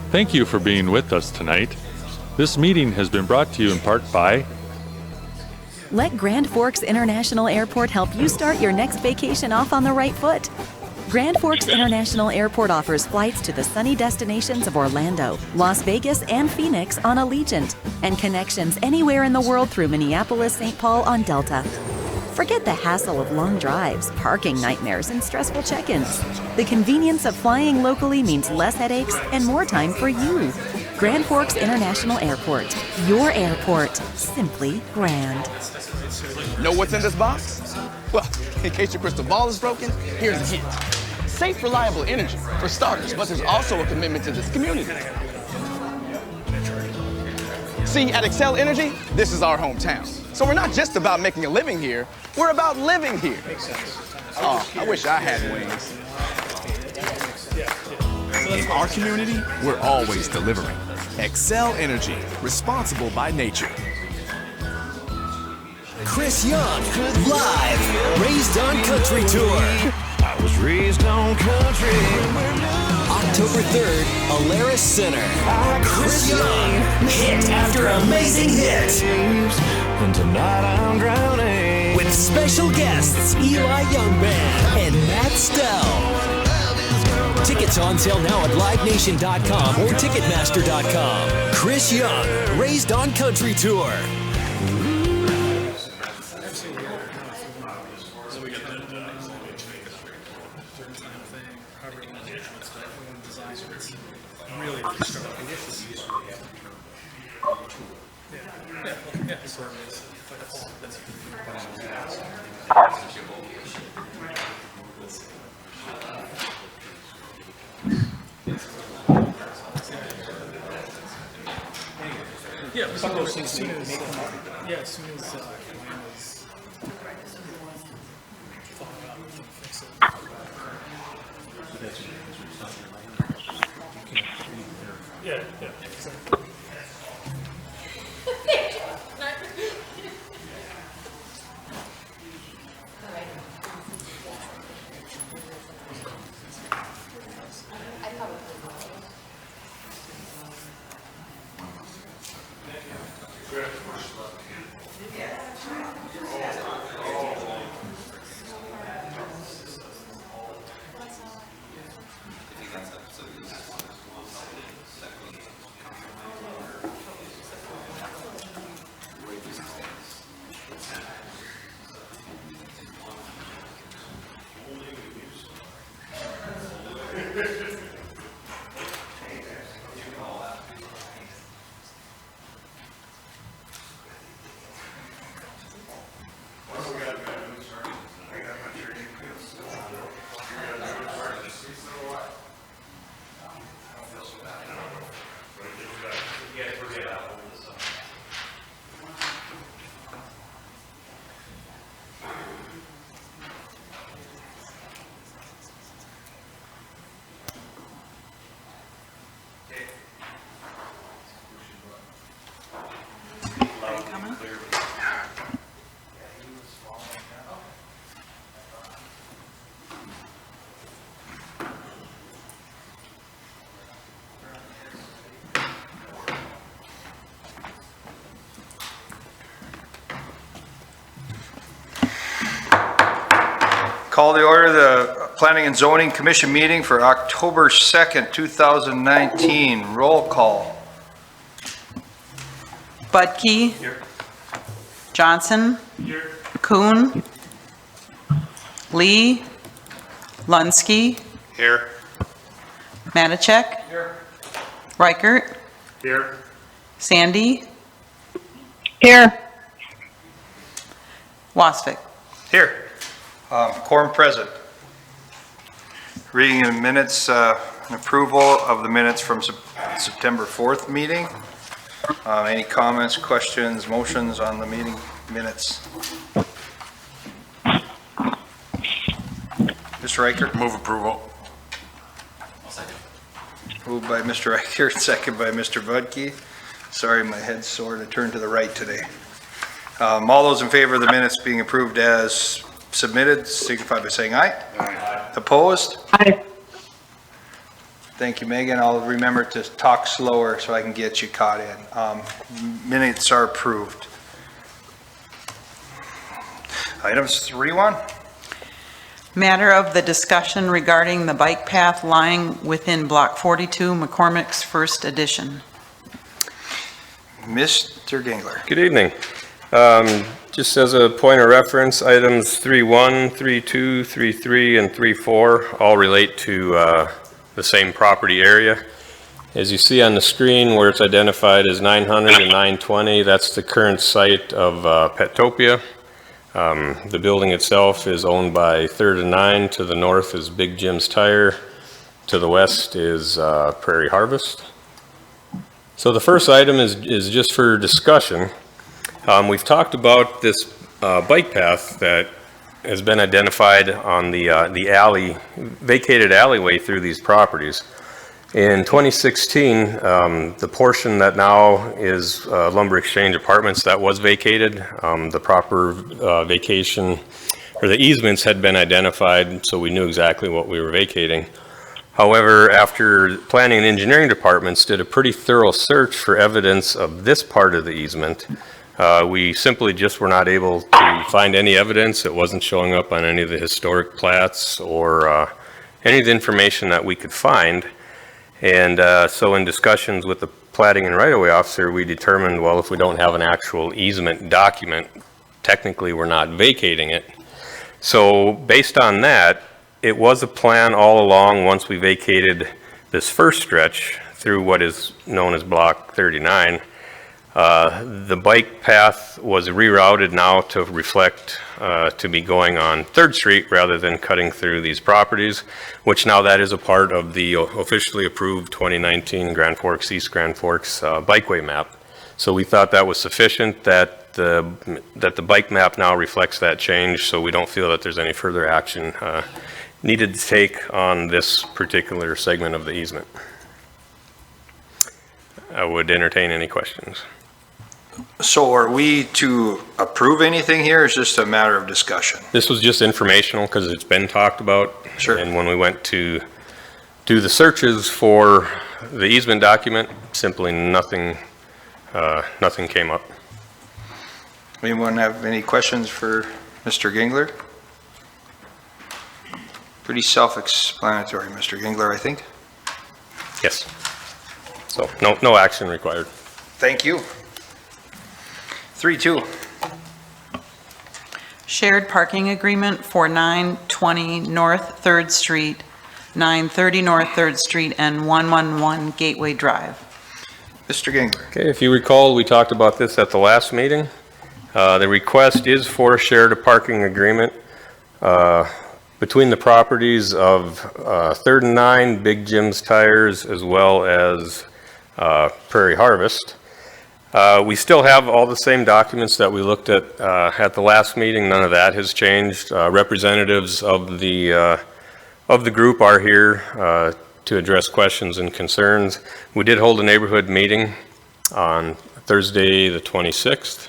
Thank you for being with us tonight. This meeting has been brought to you in part by... Let Grand Forks International Airport help you start your next vacation off on the right foot. Grand Forks International Airport offers flights to the sunny destinations of Orlando, Las Vegas, and Phoenix on Allegiant, and connections anywhere in the world through Minneapolis-St. Paul on Delta. Forget the hassle of long drives, parking nightmares, and stressful check-ins. The convenience of flying locally means less headaches and more time for you. Grand Forks International Airport. Your airport. Simply grand. Know what's in this box? Well, in case your crystal ball is broken, here's a hint. Safe, reliable energy, for starters, but there's also a commitment to this community. See, at Excel Energy, this is our hometown. So we're not just about making a living here, we're about living here. Oh, I wish I had wings. In our community, we're always delivering. Excel Energy, responsible by nature. Chris Young, live, Raised on Country Tour. I was raised on country. October 3rd, ALERUS Center. Chris Young, hit after amazing hit. And tonight I'm drowning. With special guests Eli Young Band and Matt Stell. Tickets on sale now at livenation.com or ticketmaster.com. Chris Young, Raised on Country Tour. Yeah, some of those things as soon as Atlanta is thawed out, we can fix it. Yeah, exactly. Call to order the Planning and Zoning Commission meeting for October 2nd, 2019. Roll call. Budke. Here. Johnson. Here. Kuhn. Lee. Lunsky. Here. Matichek. Here. Reichert. Here. Sandy. Here. Wasvik. Here. Quorum present. Reading the minutes and approval of the minutes from September 4th meeting. Any comments, questions, motions on the meeting minutes? Mr. Reichert? Move approval. Moved by Mr. Reichert, second by Mr. Budke. Sorry, my head's sore to turn to the right today. All those in favor of the minutes being approved as submitted, signify by saying aye. Aye. Opposed? Aye. Thank you, Megan. I'll remember to talk slower so I can get you caught in. Minutes are approved. Items 3-1. Matter of the discussion regarding the bike path lying within Block 42, McCormick's first edition. Mr. Gingler. Good evening. Just as a point of reference, items 3.1, 3.2, 3.3, and 3.4 all relate to the same property area. As you see on the screen where it's identified as 900 and 920, that's the current site of Petopia. The building itself is owned by 3rd and 9. To the north is Big Jim's Tire. To the west is Prairie Harvest. So the first item is just for discussion. We've talked about this bike path that has been identified on the vacated alleyway through these properties. In 2016, the portion that now is Lumber Exchange Apartments that was vacated, the proper vacation or the easements had been identified, so we knew exactly what we were vacating. However, after planning and engineering departments did a pretty thorough search for evidence of this part of the easement, we simply just were not able to find any evidence. It wasn't showing up on any of the historic plats or any of the information that we could find. And so in discussions with the platting and right-of-way officer, we determined, well, if we don't have an actual easement document, technically we're not vacating it. So based on that, it was a plan all along once we vacated this first stretch through what is known as Block 39. The bike path was rerouted now to reflect to be going on 3rd Street rather than cutting through these properties, which now that is a part of the officially approved 2019 Grand Forks, East Grand Forks bikeway map. So we thought that was sufficient, that the bike map now reflects that change, so we don't feel that there's any further action needed to take on this particular segment of the easement. I would entertain any questions. So are we to approve anything here? It's just a matter of discussion? This was just informational because it's been talked about. Sure. And when we went to do the searches for the easement document, simply nothing came up. Anyone have any questions for Mr. Gingler? Pretty self-explanatory, Mr. Gingler, I think. Yes. So no action required. Thank you. 3-2. Shared parking agreement for 920 North 3rd Street, 930 North 3rd Street, and 111 Gateway Drive. Mr. Gingler. Okay, if you recall, we talked about this at the last meeting. The request is for a shared parking agreement between the properties of 3rd and 9, Big Jim's Tires, as well as Prairie Harvest. We still have all the same documents that we looked at the last meeting. None of that has changed. Representatives of the group are here to address questions and concerns. We did hold a neighborhood meeting on Thursday, the 26th.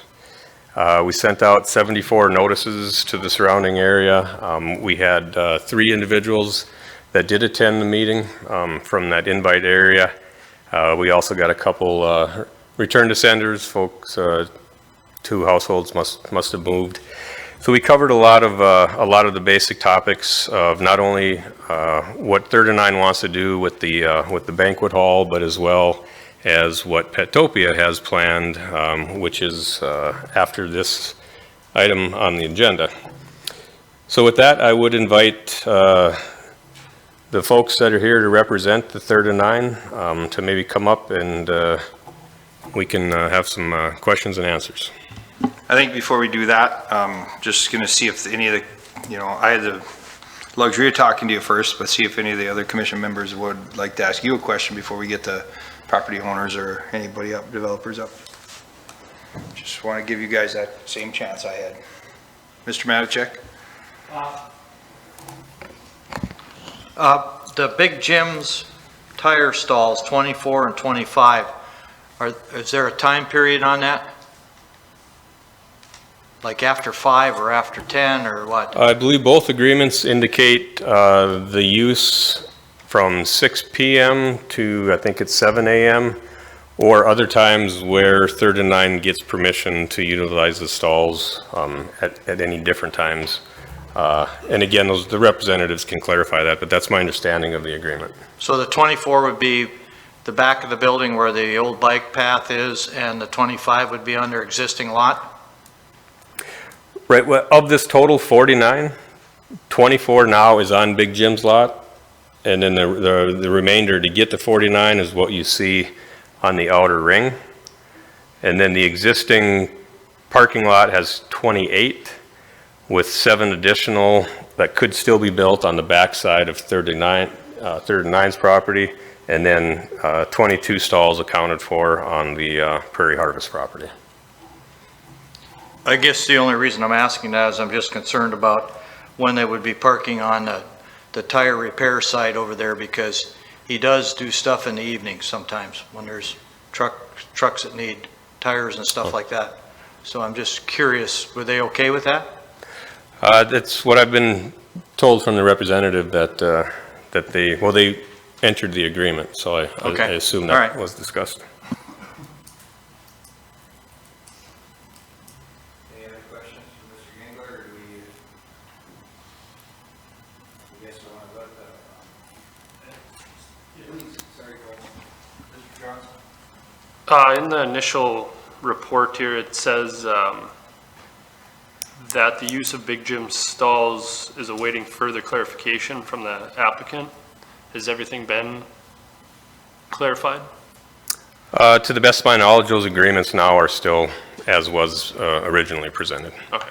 We sent out 74 notices to the surrounding area. We had 3 individuals that did attend the meeting from that invite area. We also got a couple return to senders, folks. 2 households must have moved. So we covered a lot of the basic topics of not only what 3rd and 9 wants to do with the banquet hall, but as well as what Petopia has planned, which is after this item on the agenda. So with that, I would invite the folks that are here to represent the 3rd and 9 to maybe come up and we can have some questions and answers. I think before we do that, just going to see if any of the, I had the luxury of talking to you first, but see if any of the other commission members would like to ask you a question before we get to property owners or anybody up, developers up. Just want to give you guys that same chance I had. Mr. Matichek? The big Jim's tire stalls, 24 and 25, is there a time period on that? Like after 5 or after 10 or what? I believe both agreements indicate the use from 6 p.m. to, I think it's 7 a.m., or other times where 3rd and 9 gets permission to utilize the stalls at any different times. And again, the representatives can clarify that, but that's my understanding of the agreement. So the 24 would be the back of the building where the old bike path is, and the 25 would be on their existing lot? Right, well, of this total 49, 24 now is on Big Jim's lot, and then the remainder to get to 49 is what you see on the outer ring. And then the existing parking lot has 28, with 7 additional that could still be built on the backside of 3rd and 9's property, and then 22 stalls accounted for on the Prairie Harvest property. I guess the only reason I'm asking that is I'm just concerned about when they would be parking on the tire repair site over there, because he does do stuff in the evening sometimes when there's trucks that need tires and stuff like that. So I'm just curious, were they okay with that? That's what I've been told from the representative that they entered the agreement, so I assume that was discussed. Any other questions for Mr. Gangler, or do we, I guess I want to let please, sorry, go on. Mr. Johnson? In the initial report here, it says that the use of Big Jim's stalls is awaiting further clarification from the applicant. Has everything been clarified? To the best of my knowledge, those agreements now are still as was originally presented. Okay.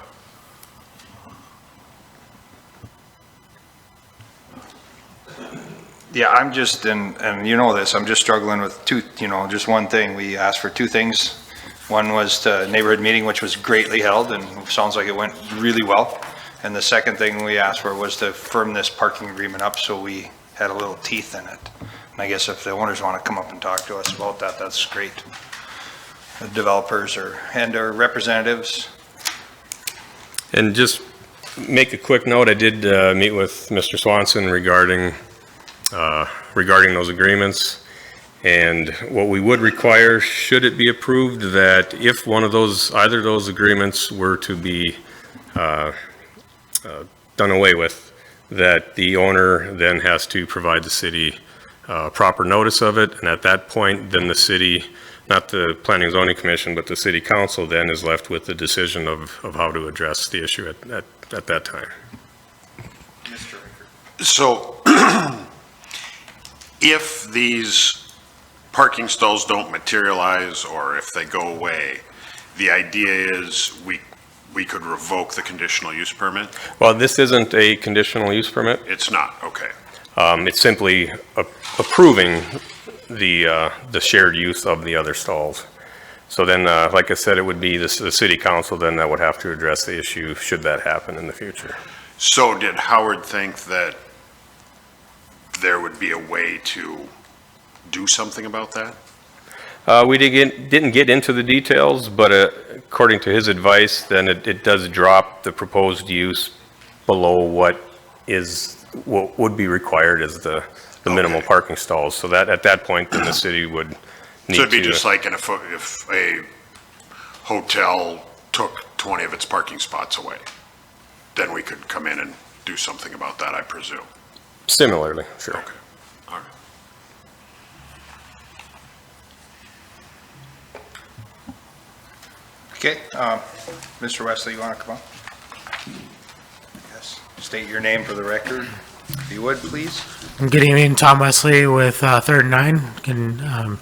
Yeah, I'm just, and you know this, I'm just struggling with just one thing. We asked for 2 things. One was the neighborhood meeting, which was greatly held and sounds like it went really well. And the second thing we asked for was to firm this parking agreement up so we had a little teeth in it. And I guess if the owners want to come up and talk to us about that, that's great. The developers and our representatives. And just make a quick note, I did meet with Mr. Swanson regarding those agreements. And what we would require, should it be approved, that if either of those agreements were to be done away with, that the owner then has to provide the city proper notice of it. And at that point, then the city, not the Planning and Zoning Commission, but the City Council then is left with the decision of how to address the issue at that time. So if these parking stalls don't materialize, or if they go away, the idea is we could revoke the conditional use permit? Well, this isn't a conditional use permit. It's not, okay. It's simply approving the shared use of the other stalls. So then, like I said, it would be the City Council then that would have to address the issue should that happen in the future. So did Howard think that there would be a way to do something about that? We didn't get into the details, but according to his advice, then it does drop the proposed use below what would be required as the minimal parking stalls. So that at that point, then the city would need to. So it'd be just like if a hotel took 20 of its parking spots away, then we could come in and do something about that, I presume. Similarly, sure. Okay, all right. Okay, Mr. Wesley, you want to come up? Yes, state your name for the record, if you would, please. Good evening, Tom Wesley with 3rd and 9. And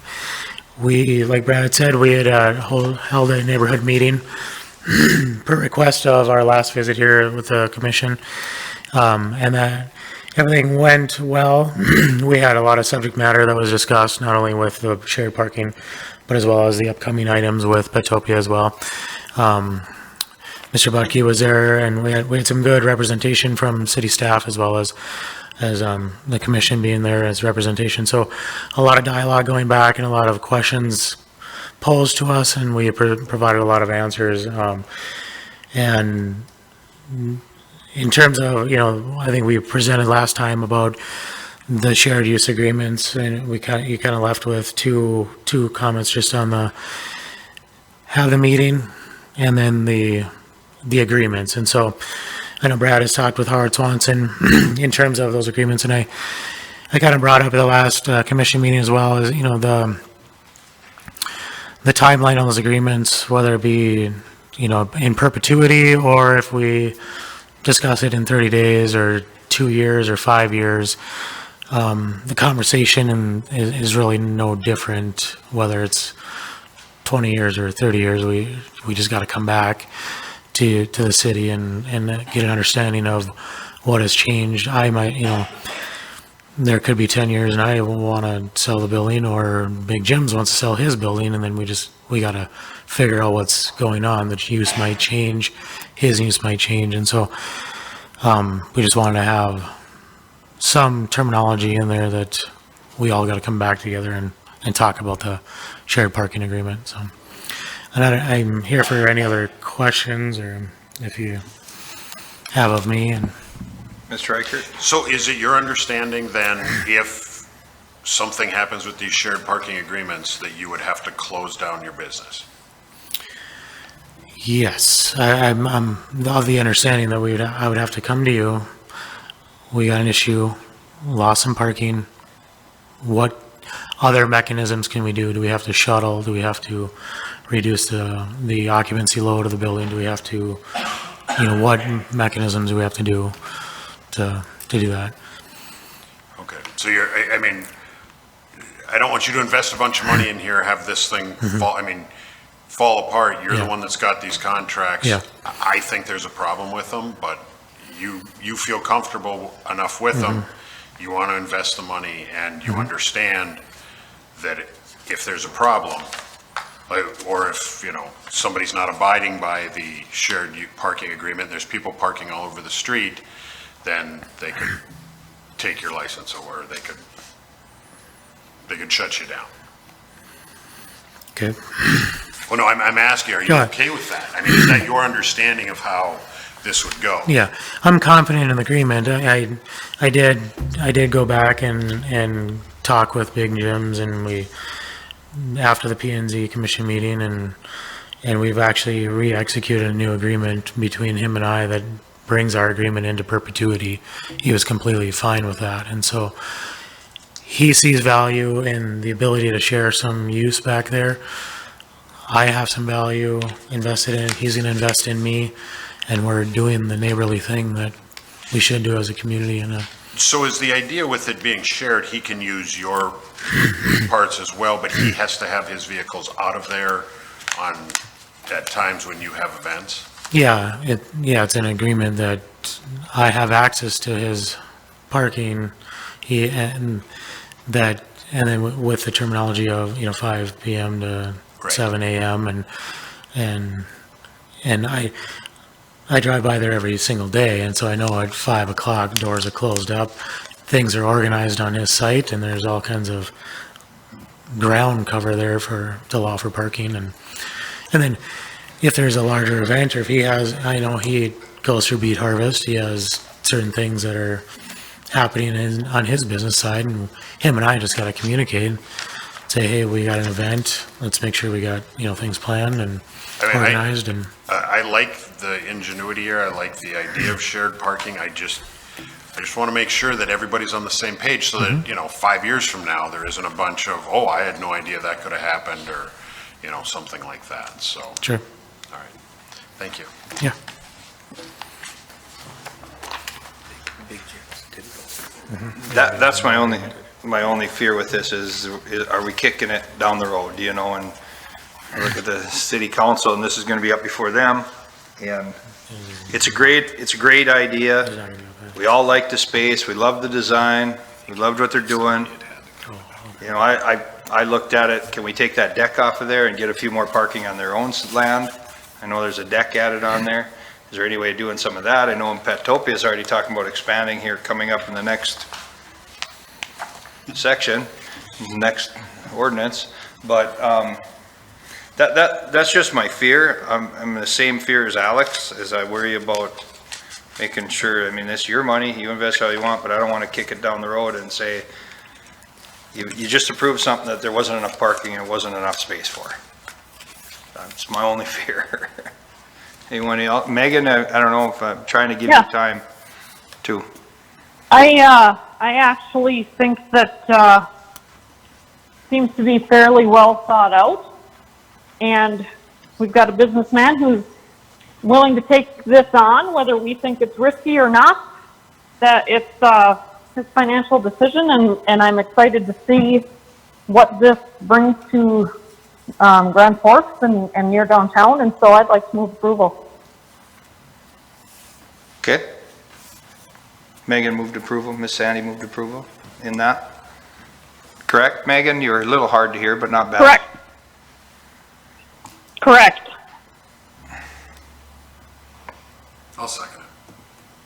we, like Brad had said, we had held a neighborhood meeting per request of our last visit here with the commission, and that Everything went well. We had a lot of subject matter that was discussed, not only with the shared parking, but as well as the upcoming items with Petopia as well. Mr. Budke was there, and we had some good representation from city staff as well as the commission being there as representation. So a lot of dialogue going back and a lot of questions posed to us, and we provided a lot of answers. And in terms of, I think we presented last time about the shared use agreements, and you kind of left with two comments just on have the meeting and then the agreements. And so I know Brad has talked with Howard Swanson in terms of those agreements, and I kind of brought up at the last commission meeting as well as, the timeline on those agreements, whether it be, in perpetuity, or if we discuss it in 30 days or 2 years or 5 years. The conversation is really no different, whether it's 20 years or 30 years. We just got to come back to the city and get an understanding of what has changed. I might, there could be 10 years and I want to sell the building, or Big Jim's wants to sell his building, and then we got to figure out what's going on. The use might change, his use might change, and so we just wanted to have some terminology in there that we all got to come back together and talk about the shared parking agreement. So, and I'm here for any other questions, or if you have of me. And Mr. Reichert? So is it your understanding then, if something happens with these shared parking agreements, that you would have to close down your business? Yes, I'm of the understanding that I would have to come to you. We got an issue, lost some parking. What other mechanisms can we do? Do we have to shuttle? Do we have to reduce the occupancy load of the building? Do we have to, what mechanisms do we have to do to do that? Okay, so I don't want you to invest a bunch of money in here, have this thing fall apart. You're the one that's got these contracts. Yeah. I think there's a problem with them, but you feel comfortable enough with them. You want to invest the money, and you understand that if there's a problem, or if somebody's not abiding by the shared parking agreement, there's people parking all over the street, then they could take your license, or they could shut you down. Okay. Well, no, I'm asking, are you okay with that? I mean, is that your understanding of how this would go? Yeah, I'm confident in the agreement. I did go back and talk with Big Jim's, and we, after the P&Z commission meeting, and we've actually re-executed a new agreement between him and I that brings our agreement into perpetuity. He was completely fine with that, and so he sees value in the ability to share some use back there. I have some value invested in it. He's going to invest in me, and we're doing the neighborly thing that we should do as a community. So is the idea with it being shared, he can use your parts as well, but he has to have his vehicles out of there at times when you have events? Yeah, it's an agreement that I have access to his parking. And then with the terminology of 5 p.m. to 7 a.m. and I drive by there every single day, and so I know at 5 o'clock doors are closed up. Things are organized on his site, and there's all kinds of ground cover there to allow for parking, and then if there's a larger event, or if he has, I know he goes through beet harvest, he has certain things that are happening on his business side, and him and I just got to communicate, say, hey, we got an event, let's make sure we got things planned and organized. I like the ingenuity here. I like the idea of shared parking. I just want to make sure that everybody's on the same page, so that 5 years from now there isn't a bunch of, I had no idea that could have happened, or something like that. So sure. All right, thank you. Yeah. That's my only fear with this is are we kicking it down the road, and I look at the city council, and this is going to be up before them, and it's a great idea. We all like the space, we love the design, we loved what they're doing. You know, I looked at it, can we take that deck off of there and get a few more parking on their own land? I know there's a deck added on there. Is there any way of doing some of that? I know in Petopia is already talking about expanding here, coming up in the next section, next ordinance, but that's just my fear. I'm the same fear as Alex, as I worry about making sure, I mean, it's your money, you invest how you want, but I don't want to kick it down the road and say, you just approved something that there wasn't enough parking and wasn't enough space for. That's my only fear. Anyone else? Megan, I don't know if I'm trying to give you time too. I actually think that seems to be fairly well thought out, and we've got a businessman who's willing to take this on, whether we think it's risky or not. That it's his financial decision, and I'm excited to see what this brings to Grand Forks and near downtown, and so I'd like to move approval. Okay. Megan moved approval, Miss Sandy moved approval in that. Correct, Megan? You were a little hard to hear, but not bad. Correct. Correct. I'll second it.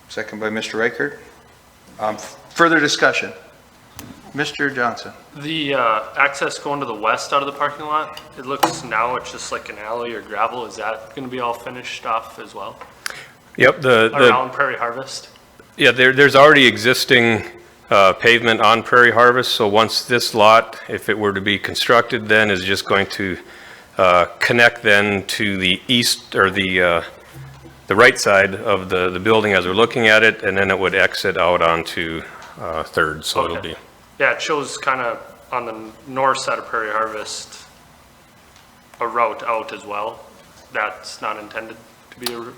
Second by Mr. Reichert. Further discussion. Mr. Johnson. The access going to the west out of the parking lot, it looks now it's just like an alley or gravel. Is that going to be all finished off as well? Yep. Around Prairie Harvest? Yeah, there's already existing pavement on Prairie Harvest, so once this lot, if it were to be constructed, then is just going to connect then to the east, or the right side of the building as we're looking at it, and then it would exit out onto Third, so Okay. it'll be. Yeah, it shows kind of on the north side of Prairie Harvest a route out as well. That's not intended to be a route.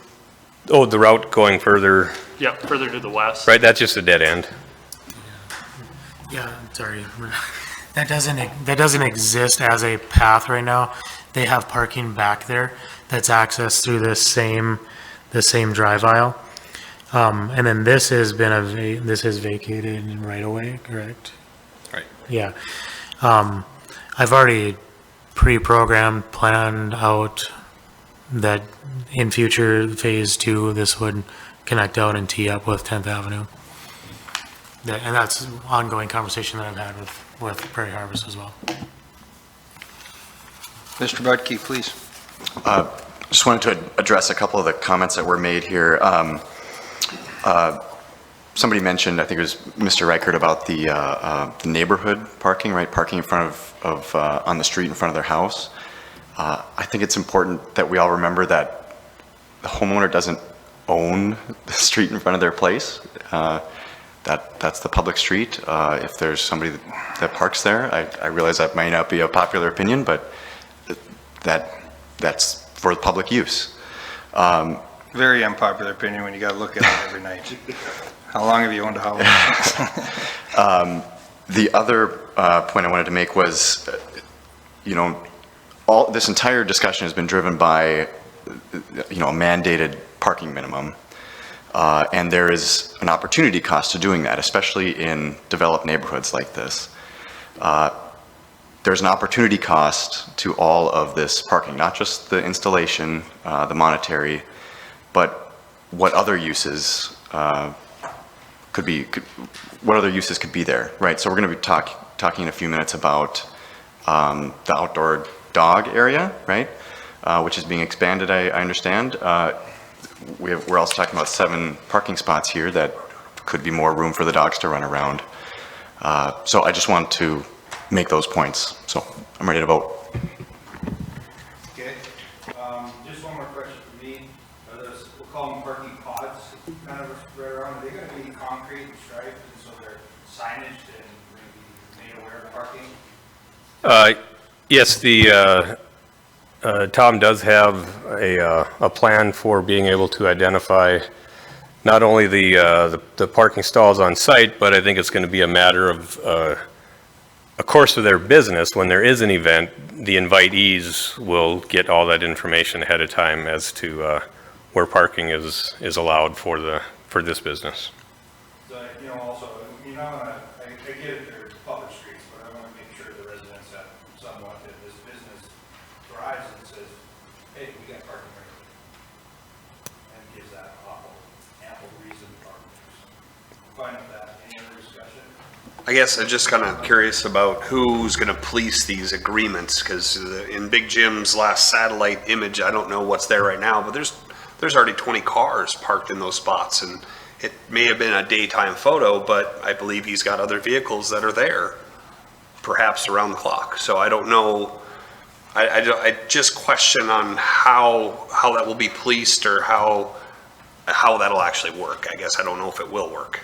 Oh, the route going further. Yeah, further to the west. Right, that's just a dead end. Yeah, sorry. That doesn't exist as a path right now. They have parking back there that's accessed through the same drive aisle. And then this has been this is vacated right away, correct? Right. Yeah. I've already pre-programmed, planned out that in future phase 2, this would connect out and tee up with 10th Avenue. And that's an ongoing conversation that I've had with Prairie Harvest as well. Mr. Budke, please. Just wanted to address a couple of the comments that were made here. Somebody mentioned, I think it was Mr. Reichert, about the neighborhood parking, right? Parking in front of on the street in front of their house. I think it's important that we all remember that the homeowner doesn't own the street in front of their place. That's the public street. If there's somebody that parks there, I realize that might not be a popular opinion, but that's for public use. Very unpopular opinion when you got to look at it every night. How long have you owned a house? The other point I wanted to make was, this entire discussion has been driven by, a mandated parking minimum. And there is an opportunity cost to doing that, especially in developed neighborhoods like this. There's an opportunity cost to all of this parking, not just the installation, the monetary, but what other uses could be there, right? So we're going to be talking in a few minutes about the outdoor dog area, right? Which is being expanded, I understand. We're also talking about 7 parking spots here that could be more room for the dogs to run around. So I just want to make those points. So I'm ready to vote. Okay. Just one more question for me. We'll call them parking pods, kind of right around. Are they going to be concrete and striped, and so they're signaged and maybe made aware of parking? Yes, the Tom does have a plan for being able to identify not only the parking stalls on site, but I think it's going to be a matter of a course of their business. When there is an event, the invitees will get all that information ahead of time as to where parking is allowed for this business. know, also, you know, I get it, they're public streets, but I want to make sure the residents have somewhat that this business thrives and says, hey, we got parking right here. And gives that ample reason to park there. Fine with that. Any other discussion? I guess I'm just kind of curious about who's going to police these agreements, because in Big Jim's last satellite image, I don't know what's there right now, but there's already 20 cars parked in those spots, and it may have been a daytime photo, but I believe he's got other vehicles that are there, perhaps around the clock. So I don't know. I just question on how that will be policed, or how that'll actually work. I guess I don't know if it will work.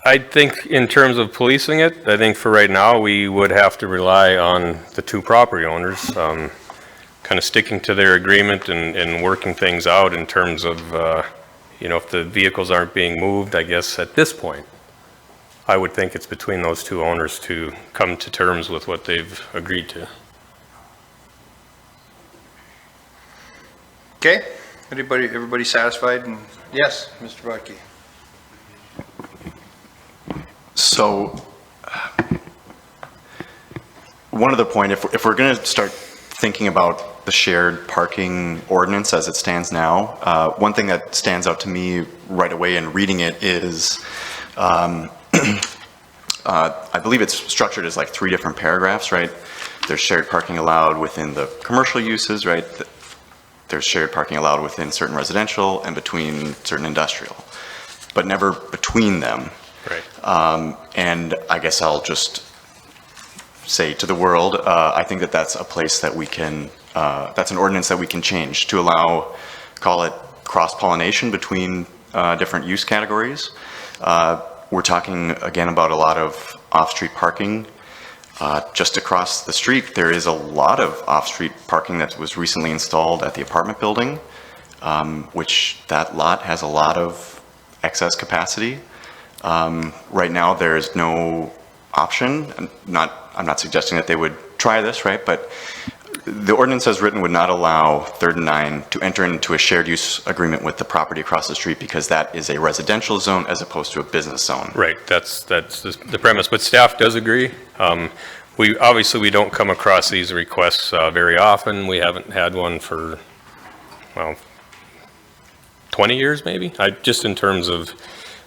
I think in terms of policing it, I think for right now, we would have to rely on the two property owners, kind of sticking to their agreement and working things out in terms of, you know, if the vehicles aren't being moved, I guess at this point, I would think it's between those two owners to come to terms with what they've agreed to. Okay, everybody satisfied? And yes, Mr. Budke. So, one other point, if we're going to start thinking about the shared parking ordinance as it stands now, one thing that stands out to me right away in reading it is, I believe it's structured as like 3 different paragraphs, right? There's shared parking allowed within the commercial uses, right? There's shared parking allowed within certain residential and between certain industrial, but never between them. Right. And I guess I'll just say to the world, I think that that's a place that we can, that's an ordinance that we can change to allow, call it cross-pollination between different use categories. We're talking again about a lot of off-street parking. Just across the street, there is a lot of off-street parking that was recently installed at the apartment building, which that lot has a lot of excess capacity. Right now, there is no option. I'm not suggesting that they would try this, right? But the ordinance as written would not allow 3rd and 9 to enter into a shared use agreement with the property across the street, because that is a residential zone as opposed to a business zone. Right, that's the premise, but staff does agree. We don't come across these requests very often. We haven't had one for, well, 20 years maybe, just in terms of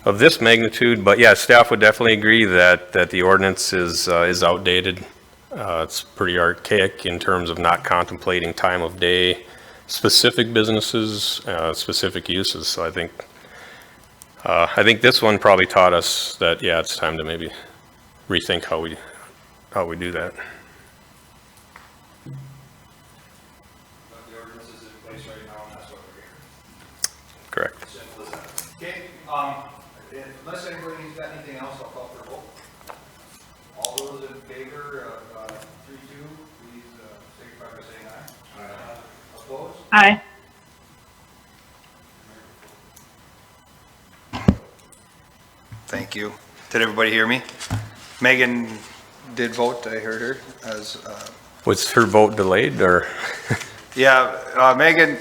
this magnitude. But yeah, staff would definitely agree that the ordinance is outdated. It's pretty archaic in terms of not contemplating time of day, specific businesses, specific uses. So I think this one probably taught us that, yeah, it's time to maybe rethink how we do that. The ordinance is in place right now, and that's what we're hearing. Correct. Simple as that. Okay, unless anybody's got anything else, I'll call for a vote. All those in favor of 3-2, please signify by saying aye. Aye. Opposed? Aye. Thank you. Did everybody hear me? Megan did vote, I heard her as... Was her vote delayed, or? Yeah, Megan,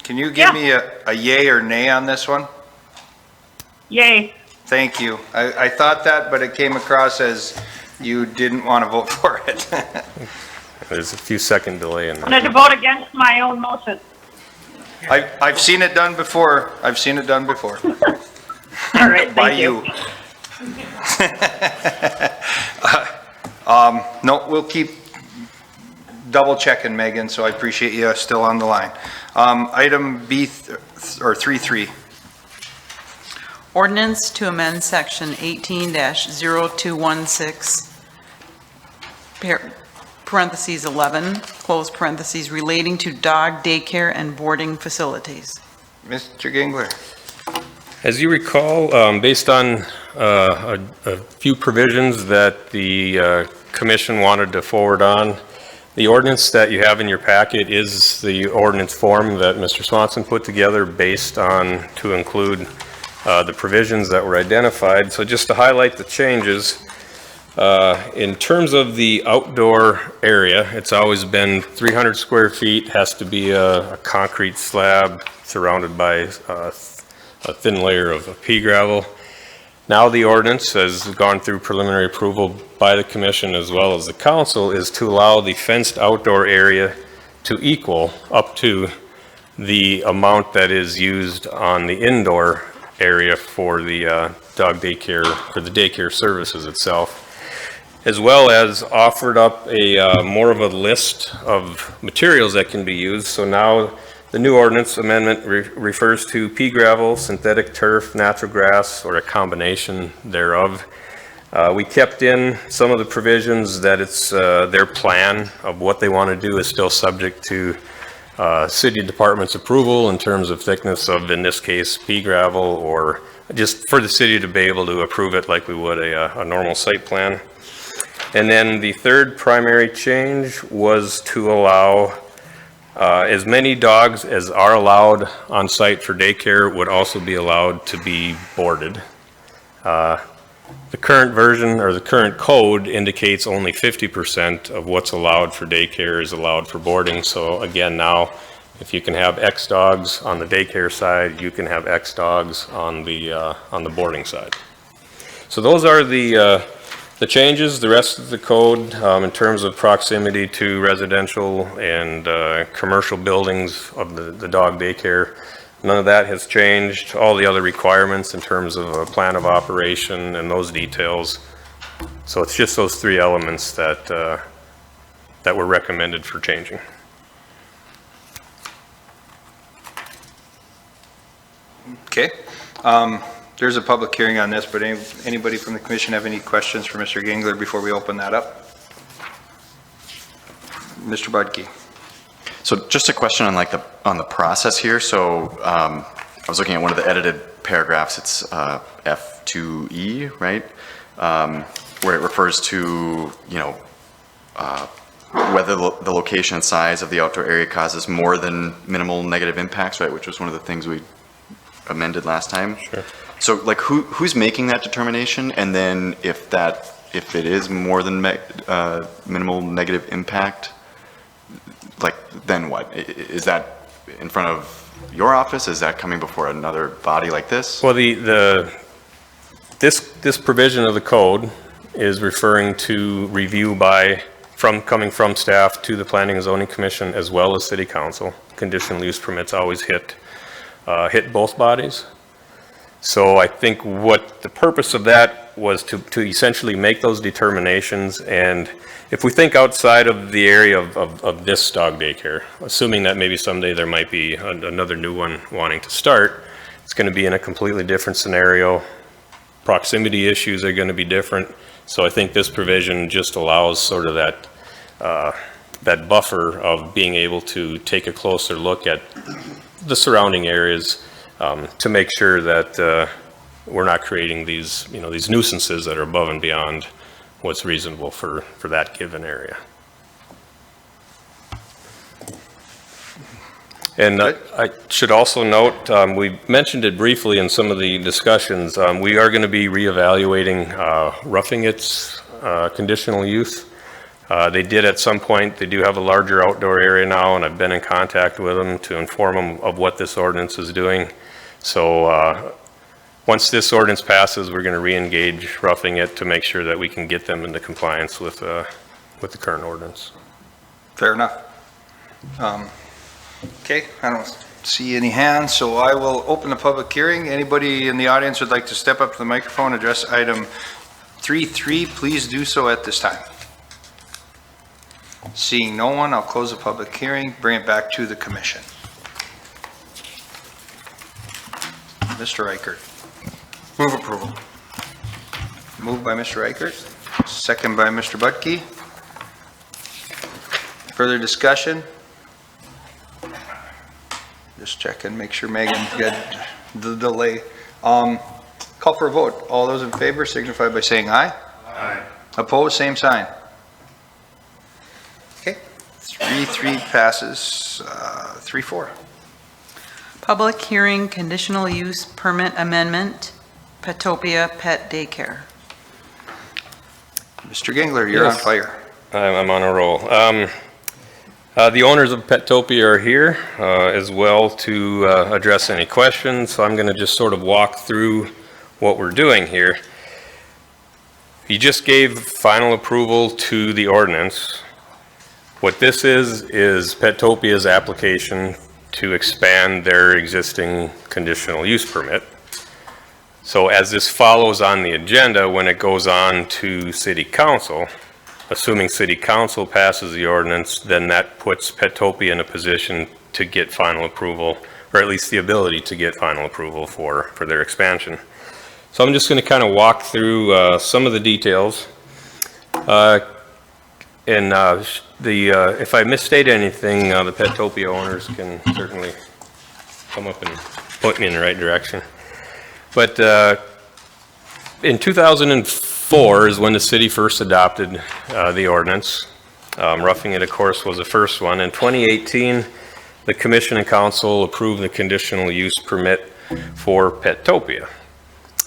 can you give me a yay or nay on this one? Yay. Thank you. I thought that, but it came across as you didn't want to vote for it. There's a few second delay in I wanted to vote against my own motion. I've seen it done before. I've seen it done before. All right, By thank you. No, we'll keep double checking, Megan, so I appreciate you still on the line. Item B, or 3-3. Ordinance to amend section 18-0216, parentheses 11, close parentheses, relating to dog daycare and boarding facilities. Mr. Gingler. As you recall, based on a few provisions that the commission wanted to forward on, the ordinance that you have in your packet is the ordinance form that Mr. Swanson put together based on to include the provisions that were identified. So just to highlight the changes, In terms of the outdoor area, it's always been 300 square feet, has to be a concrete slab surrounded by a thin layer of pea gravel. Now the ordinance has gone through preliminary approval by the commission as well as the council, is to allow the fenced outdoor area to equal up to the amount that is used on the indoor area for the dog daycare, for the daycare services itself, as well as offered up a more of a list of materials that can be used. So now the new ordinance amendment refers to pea gravel, synthetic turf, natural grass, or a combination thereof. We kept in some of the provisions that it's their plan of what they want to do is still subject to city department's approval in terms of thickness of, in this case, pea gravel, or just for the city to be able to approve it like we would a normal site plan. And then the third primary change was to allow as many dogs as are allowed on site for daycare would also be allowed to be boarded. The current version or the current code indicates only 50% of what's allowed for daycare is allowed for boarding. So again, now if you can have X dogs on the daycare side, you can have X dogs on the boarding side. So those are the changes. The rest of the code in terms of proximity to residential and commercial buildings of the dog daycare, none of that has changed. All the other requirements in terms of a plan of operation and those details. So it's just those three elements that that were recommended for changing. Okay. There's a public hearing on this, but anybody from the commission have any questions for Mr. Gengler before we open that up? Mr. Budke. So just a question on on the process here. So I was looking at one of the edited paragraphs. It's F2E, right? Where it refers to, whether the location and size of the outdoor area causes more than minimal negative impacts, right? Which was one of the things we amended last time. Sure. So who's making that determination? And then if it is more than minimal negative impact, then what? Is that in front of your office? Is that coming before another body like this? Well, this provision of the code is referring to review coming from staff to the Planning and Zoning Commission as well as City Council. Conditional use permits always hit both bodies. So I think what the purpose of that was to essentially make those determinations. And if we think outside of the area of this dog daycare, assuming that maybe someday there might be another new one wanting to start, it's going to be in a completely different scenario. Proximity issues are going to be different. So I think this provision just allows sort of that buffer of being able to take a closer look at the surrounding areas to make sure that we're not creating these nuisances that are above and beyond what's reasonable for that given area. And I should also note, we mentioned it briefly in some of the discussions, we are going to be reevaluating Roughing It's conditional use. They did at some point, they do have a larger outdoor area now, and I've been in contact with them to inform them of what this ordinance is doing. So once this ordinance passes, we're going to re-engage Roughing It to make sure that we can get them into compliance with the current ordinance. Fair enough. Okay, I don't see any hands, so I will open the public hearing. Anybody in the audience would like to step up to the microphone, address item 3.3, please do so at this time. Seeing no one, I'll close the public hearing, bring it back to the commission. Mr. Reichert. Move approval. Moved by Mr. Reichert, second by Mr. Budke. Further discussion? Just checking, make sure Megan got the delay. Call for a vote. All those in favor signify by saying aye. Aye. Opposed, same sign. Okay, 3-3 passes, 3-4. Public hearing, conditional use permit amendment, Petopia Pet Daycare. Mr. Gingler, you're on Yes. fire. I'm on a roll. The owners of Petopia are here as well to address any questions, so I'm going to just sort of walk through what we're doing here. You just gave final approval to the ordinance. What this is Petopia's application to expand their existing conditional use permit. So as this follows on the agenda, when it goes on to City Council, assuming City Council passes the ordinance, then that puts Petopia in a position to get final approval, or at least the ability to get final approval for their expansion. So I'm just going to kind of walk through some of the details. If I misstate anything, the Petopia owners can certainly come up and point me in the right direction. But in 2004 is when the city first adopted the ordinance. Roughing it, of course, was the first one. In 2018, the Commission and Council approved the conditional use permit for Petopia.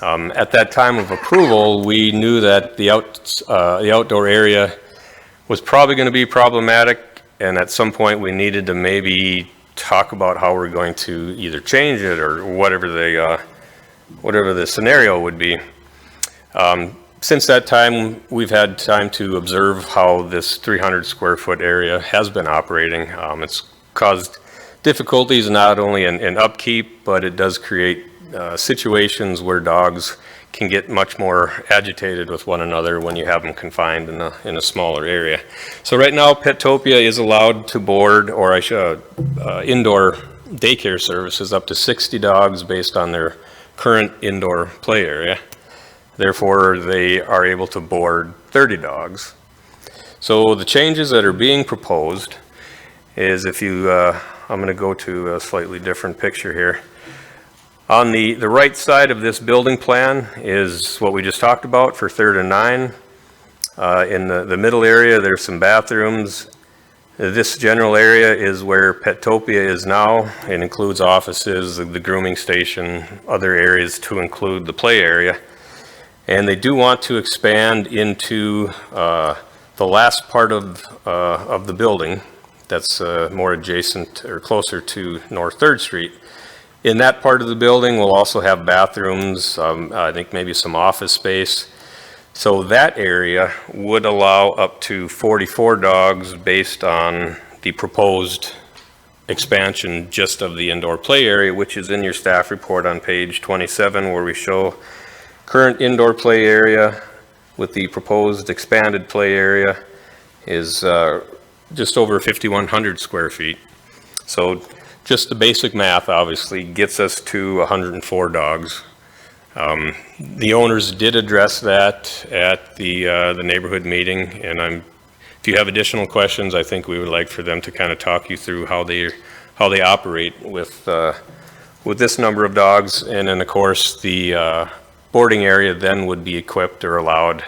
At that time of approval, we knew that the outdoor area was probably going to be problematic, and at some point we needed to maybe talk about how we're going to either change it or whatever the scenario would be. Since that time, we've had time to observe how this 300 square foot area has been operating. It's caused difficulties not only in upkeep, but it does create situations where dogs can get much more agitated with one another when you have them confined in a smaller area. So right now, Petopia is allowed to board, or indoor daycare services up to 60 dogs based on their current indoor play area. Therefore, they are able to board 30 dogs. So the changes that are being proposed is I'm going to go to a slightly different picture here. On the right side of this building plan is what we just talked about for 3rd and 9. In the middle area, there's some bathrooms. This general area is where Petopia is now. It includes offices, the grooming station, other areas to include the play area. And they do want to expand into the last part of the building that's more adjacent or closer to North 3rd Street. In that part of the building, we'll also have bathrooms, I think maybe some office space. So that area would allow up to 44 dogs based on the proposed expansion just of the indoor play area, which is in your staff report on page 27, where we show current indoor play area with the proposed expanded play area is just over 5,100 square feet. So just the basic math obviously gets us to 104 dogs. The owners did address that at the neighborhood meeting, and if you have additional questions, I think we would like for them to kind of talk you through how they operate with this number of dogs. And then of course the boarding area then would be equipped or allowed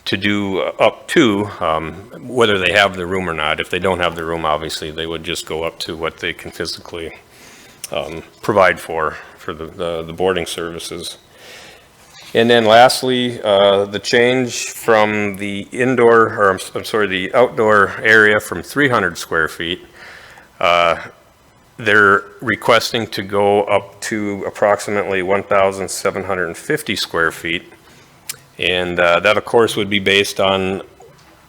to do up to, whether they have the room or not. If they don't have the room, obviously, they would just go up to what they can physically provide for the boarding services. And then lastly, the change from the the outdoor area from 300 square feet, they're requesting to go up to approximately 1,750 square feet. And that, of course, would be based on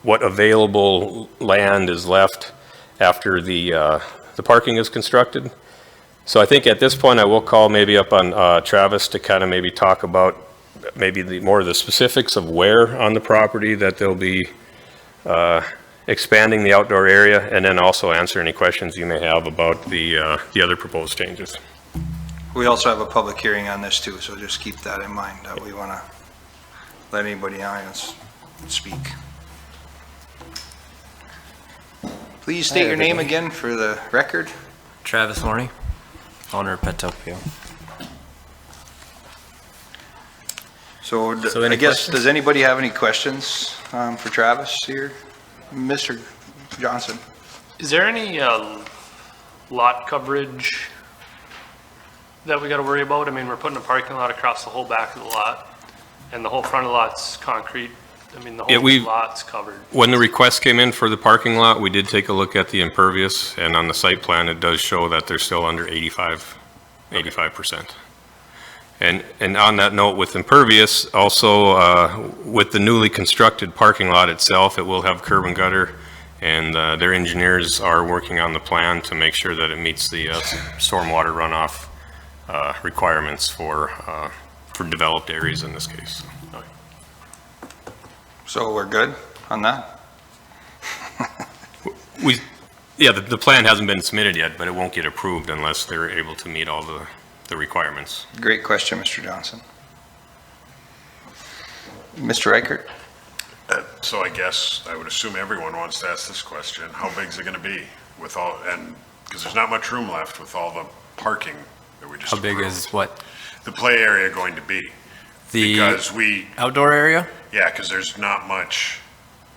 what available land is left after the parking is constructed. So I think at this point, I will call maybe up on Travis to kind of maybe talk about maybe more of the specifics of where on the property that they'll be expanding the outdoor area, and then also answer any questions you may have about the other proposed changes. We also have a public hearing on this too, so just keep that in mind, that we want to let anybody in the audience speak. Please state your name again for the record. Travis Morney, owner of Petopia. So any I guess, questions? does anybody have any questions for Travis here? Mr. Johnson? Is there any lot coverage that we got to worry about? I mean, we're putting a parking lot across the whole back of the lot, and the whole front of the lot's concrete I mean, the Yeah, whole lot's covered. When the request came in for the parking lot, we did take a look at the impervious, and on the site plan, it does show that they're still under 85%. And on that note, with impervious, also with the newly constructed parking lot itself, it will have curb and gutter, and their engineers are working on the plan to make sure that it meets the stormwater runoff requirements for developed areas in this case. So we're good on that? Yeah, the plan hasn't been submitted yet, but it won't get approved unless they're able to meet all the requirements. Great question, Mr. Johnson. Mr. Reichert? So I guess I would assume everyone wants to ask this question. How big is it going to be with all, and because there's not much room left with all the parking that we just How big approved. is what? The play area going to be? Because we, outdoor area? yeah, because there's not much,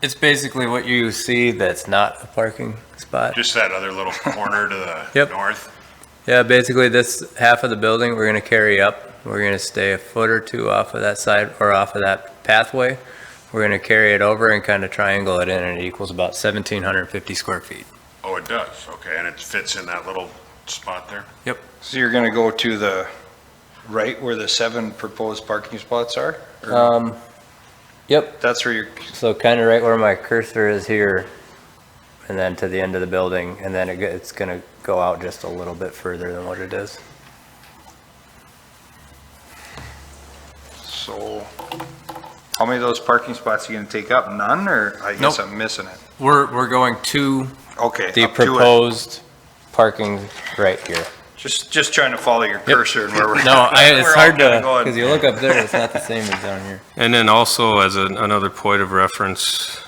It's basically what you see that's not a parking spot. just that other little corner to the Yep. north. Yeah, basically this half of the building we're gonna carry up. We're gonna stay a foot or two off of that side or off of that pathway. We're gonna carry it over and kind of triangle it in, and it equals about 1,750 square feet. Oh, it does, okay, and it fits in that little spot there? Yep. So you're going to go to the right where the 7 proposed parking spots are? Or- Yep. That's where you're, So kind of right where my cursor is here, and then to the end of the building, and then it's gonna go out just a little bit further than what it is. so how many of those parking spots are you going to take up? None, or I guess Nope. I'm missing it? We're going to Okay. the up to it. proposed parking right here. Just trying to follow your cursor and where we're. No, it's we're all hard kinda to, going. because you look up there, it's not the same as down here. And then also as another point of reference,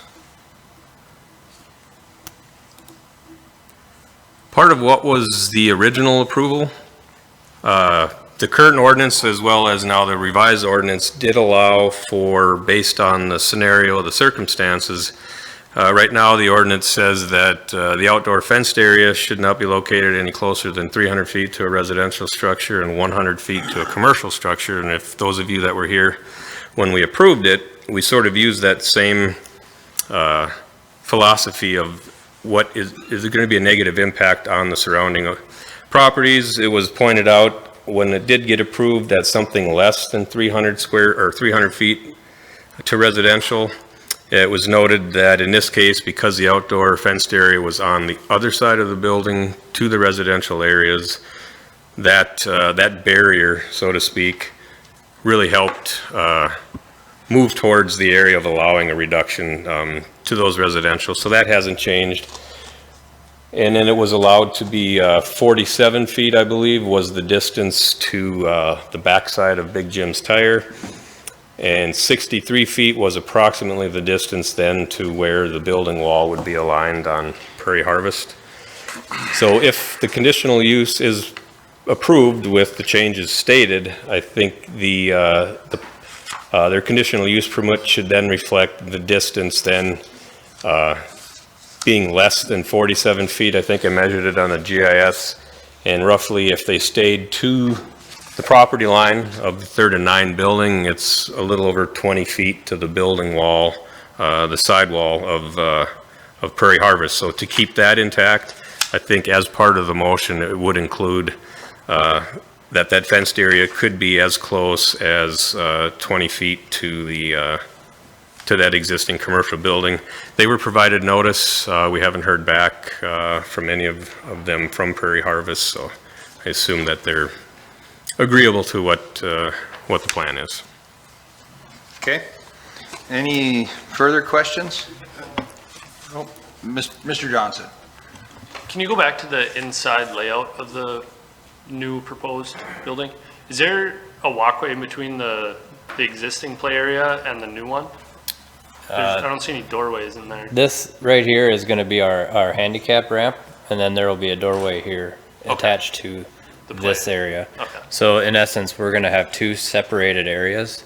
part of what was the original approval, the current ordinance as well as now the revised ordinance did allow for, based on the scenario, the circumstances. Right now, the ordinance says that the outdoor fenced area should not be located any closer than 300 feet to a residential structure and 100 feet to a commercial structure. And if those of you that were here when we approved it, we sort of used that same philosophy of what is there going to be a negative impact on the surrounding properties. It was pointed out when it did get approved that something less than 300 feet to residential. It was noted that in this case, because the outdoor fenced area was on the other side of the building to the residential areas, that barrier, so to speak, really helped move towards the area of allowing a reduction to those residential. So that hasn't changed. And then it was allowed to be 47 feet, I believe, was the distance to the backside of Big Jim's Tire. And 63 feet was approximately the distance then to where the building wall would be aligned on Prairie Harvest. So if the conditional use is approved with the changes stated, I think their conditional use permit should then reflect the distance then being less than 47 feet. I think I measured it on the GIS, and roughly if they stayed to the property line of the 3rd and 9 building, it's a little over 20 feet to the building wall, the sidewall of Prairie Harvest. So to keep that intact, I think as part of the motion, it would include that fenced area could be as close as 20 feet to to that existing commercial building. They were provided notice. We haven't heard back from any of them from Prairie Harvest, so I assume that they're agreeable to what the plan is. Okay. Any further questions? Oh, Mr. Johnson. Can you go back to the inside layout of the new proposed building? Is there a walkway in between the existing play area and the new one? I don't see any doorways in there. This right here is gonna be our handicap ramp, and then there will be a doorway here attached to this area. Okay. So in essence, we're gonna have 2 separated areas.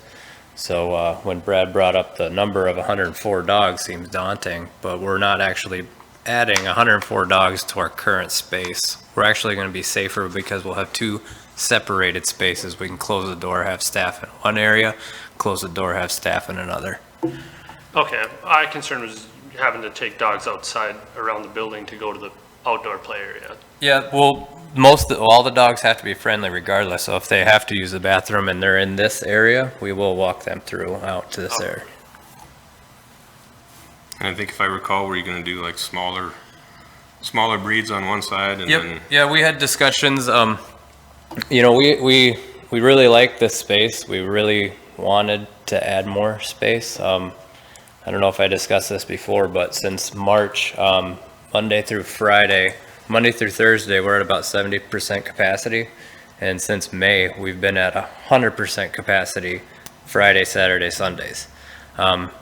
So when Brad brought up the number of 104 dogs seems daunting, but we're not actually adding 104 dogs to our current space. We're actually gonna be safer because we'll have 2 separated spaces. We can close the door, have staff in one area, close the door, have staff in another. Okay, my concern was having to take dogs outside around the building to go to the outdoor play area. Yeah, well, all the dogs have to be friendly regardless. So if they have to use the bathroom and they're in this area, we will walk them through out to this area. And I think if I recall, were you going to do like smaller breeds on one side and Yep. then? Yeah, we had discussions. You know, we really like this space. We really wanted to add more space. I don't know if I discussed this before, but since March, Monday through Thursday, we're at about 70% capacity. And since May, we've been at 100% capacity Friday, Saturday, Sundays.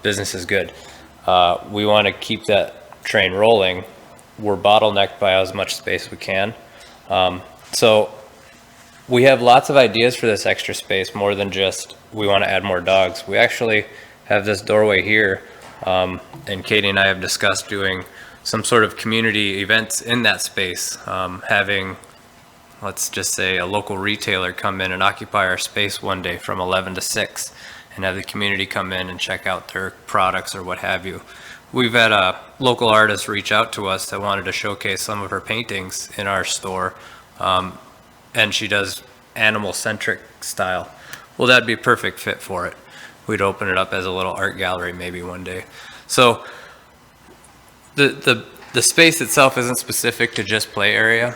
Business is good. We want to keep that train rolling. We're bottlenecked by as much space we can. So we have lots of ideas for this extra space, more than just we want to add more dogs. We actually have this doorway here, and Katie and I have discussed doing some sort of community events in that space, having, let's just say, a local retailer come in and occupy our space one day from 11 to 6 and have the community come in and check out their products or what have you. We've had a local artist reach out to us that wanted to showcase some of her paintings in our store, and she does animal-centric style. Well, that'd be a perfect fit for it. We'd open it up as a little art gallery maybe one day. So the space itself isn't specific to just play area.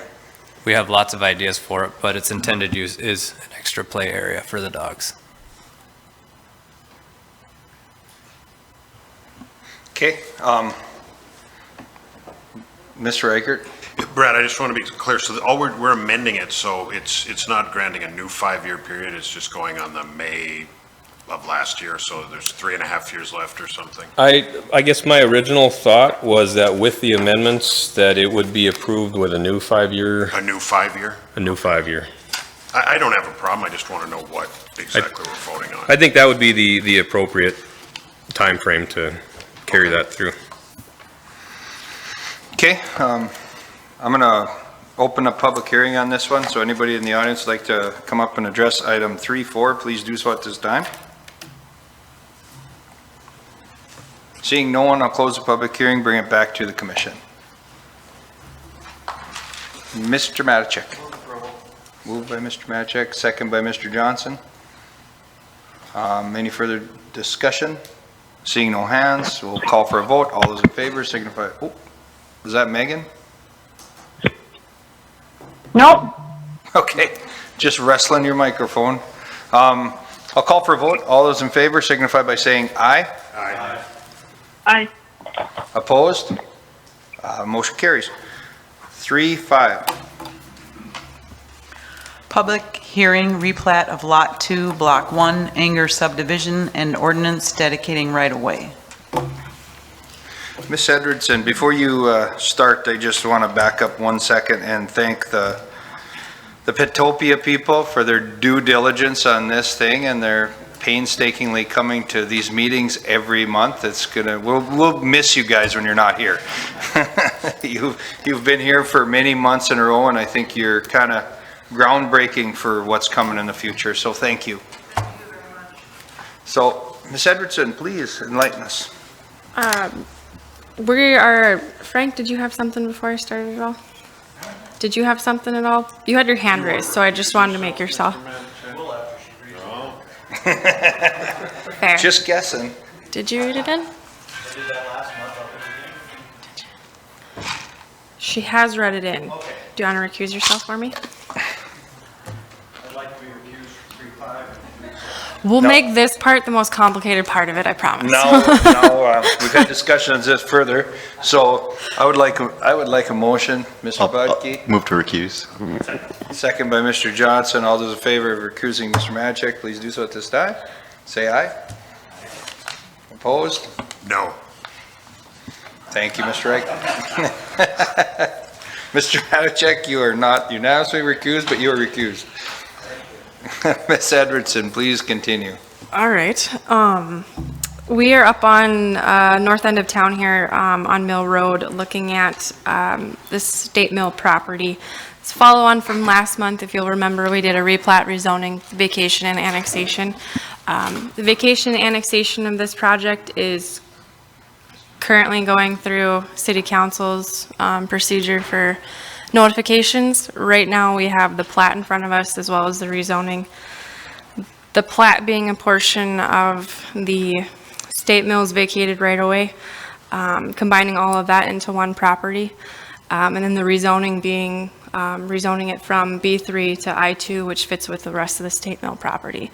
We have lots of ideas for it, but its intended use is an extra play area for the dogs. Okay, Mr. Reichert? Brad, I just want to be clear, so we're amending it, so it's not granting a new 5-year period, it's just going on the May of last year, so there's 3.5 years left or something. I guess my original thought was that with the amendments, that it would be approved with a new 5-year. A new 5-year? A new 5-year. I don't have a problem, I just want to know what exactly we're voting on. I think that would be the appropriate time frame to carry that through. Okay, I'm going to open a public hearing on this one, so anybody in the audience would like to come up and address item 3.4, please do so at this time. Seeing no one, I'll close the public hearing, bring it back to the commission. Mr. Matichak. Moved by Mr. Matichak, second by Mr. Johnson. Any further discussion? Seeing no hands, we'll call for a vote. All those in favor signify. Oh, was that Megan? Nope. Okay, just wrestling your microphone. I'll call for a vote. All those in favor signify by saying aye. Aye. Aye. Opposed? Motion carries. 3-5. Public hearing replat of Lot 2, Block 1, Enger Subdivision, and ordinance dedicating right-of-way. Ms. Edwardson, before you start, I just want to back up 1 second and thank the Petopia people for their due diligence on this thing, and they're painstakingly coming to these meetings every month. It's we'll miss you guys when you're not here. You've been here for many months in a row, and I think you're kind of groundbreaking for what's coming in the future, so thank you. So, Ms. Edwardson, please enlighten us. Frank, did you have something before I started at all? Did you have something at all? You had your hand raised, so I just wanted to make yourself. Fair. Just guessing. Did you read it in? She has read it in. Okay. Do you want to recuse yourself for me? I'd like to be recused for 3.5. We'll make this part the most complicated part of it, I promise. Now, we've had discussions this further, so I would like a motion, Mr. Budke. Move to recuse. Second by Mr. Johnson. All those in favor of recusing Mr. Matichak, please do so at this time. Say aye. Opposed? No. Thank you, Mr. Reich. Mr. Matichak, you are not unanimously recused, but you are recused. Ms. Edwardson, please continue. All right. We are up on north end of town here on Mill Road looking at this state mill property. It's follow on from last month. If you'll remember, we did a replat rezoning, vacation and annexation. The vacation annexation of this project is currently going through city council's procedure for notifications. Right now, we have the plat in front of us as well as the rezoning. The plat being a portion of the state mills vacated right away, combining all of that into one property. And then the rezoning being rezoning it from B3 to I2, which fits with the rest of the state mill property.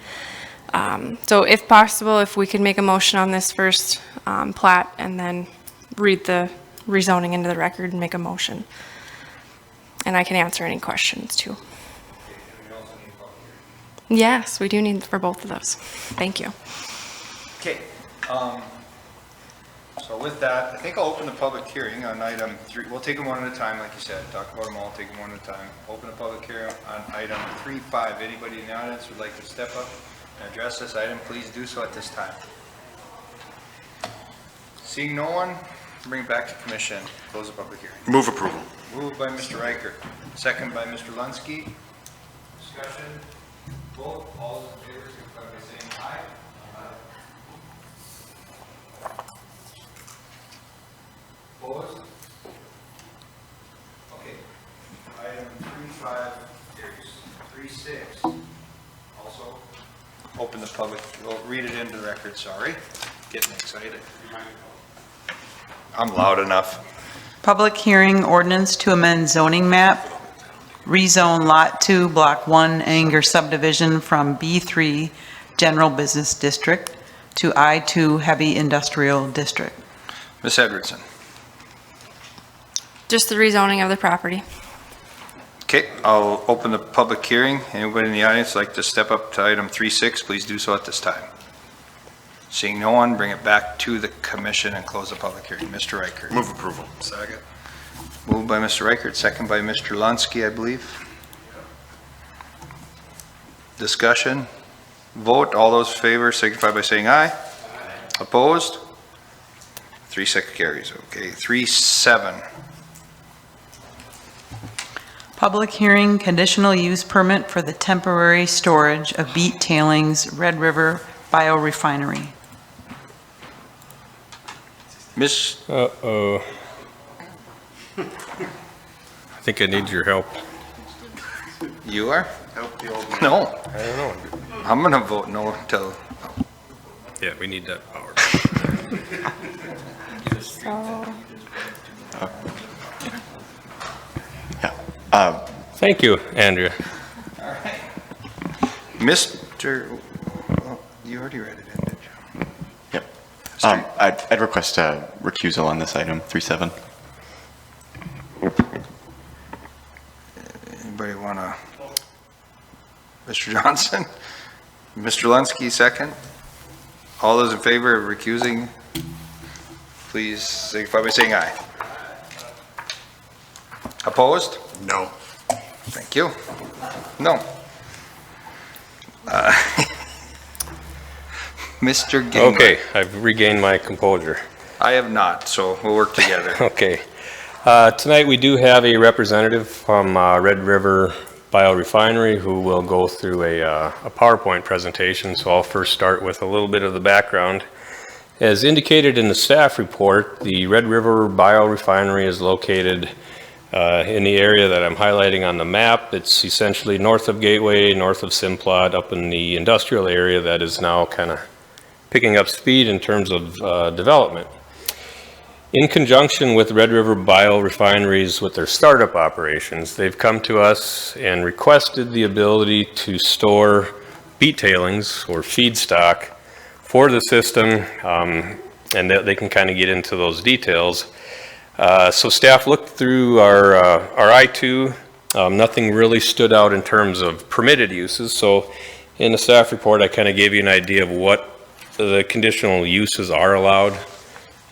So if possible, if we could make a motion on this first plat and then read the rezoning into the record and make a motion. And I can answer any questions too. Yes, we do need for both of those. Thank you. Okay. So with that, I think I'll open the public hearing on item 3. We'll take them one at a time, like you said. Talk about them all, take them one at a time. Open the public hearing on item 3.5. Anybody in the audience would like to step up and address this item, please do so at this time. Seeing no one, bring it back to commission. Close the public hearing. Move approval. Moved by Mr. Reichert, second by Mr. Lunsky. Discussion. Vote. All those in favor, signify by saying aye. Opposed? Okay. Item 3.5 carries. 3.6 also. Open the public, we'll read it into the record, sorry. Getting excited. I'm loud enough. Public hearing ordinance to amend zoning map, rezone Lot 2, Block 1, Enger Subdivision from B3 General Business District to I2 Heavy Industrial District. Ms. Edwardson. Just the rezoning of the property. Okay, I'll open the public hearing. Anybody in the audience like to step up to item 3.6, please do so at this time. Seeing no one, bring it back to the commission and close the public hearing. Mr. Reichert. Move approval. Second. Moved by Mr. Reichert, second by Mr. Lunsky, I believe. Discussion. Vote. All those in favor signify by saying aye. Opposed? 3.6 carries. Okay, 3.7. Public hearing, conditional use permit for the temporary storage of beet tailings, Red River Biorefinery. Miss? Uh-oh. I think I need your help. You are? Help the old man. No. I don't know. I'm gonna vote no until. Yeah, we need that power. Thank you, Andrea. All right. Mr. Well, you already read it in, did you? Yep. I'd request a recusal on this item, 3.7. Anybody want to? Mr. Johnson? Mr. Lunsky, second. All those in favor of recusing, please signify by saying aye. Opposed? No. Thank you. No. Mr. Gingrich. Okay, I've regained my composure. I have not, so we'll work together. Okay. Tonight we do have a representative from Red River Biorefinery who will go through a PowerPoint presentation. So I'll first start with a little bit of the background. As indicated in the staff report, the Red River Biorefinery is located in the area that I'm highlighting on the map. It's essentially north of Gateway, north of Simplot, up in the industrial area that is now kind of picking up speed in terms of development. In conjunction with Red River Biorefineries with their startup operations, they've come to us and requested the ability to store beet tailings or feedstock for the system, and they can kind of get into those details. So staff looked through our I2. Nothing really stood out in terms of permitted uses. So in the staff report, I kind of gave you an idea of what the conditional uses are allowed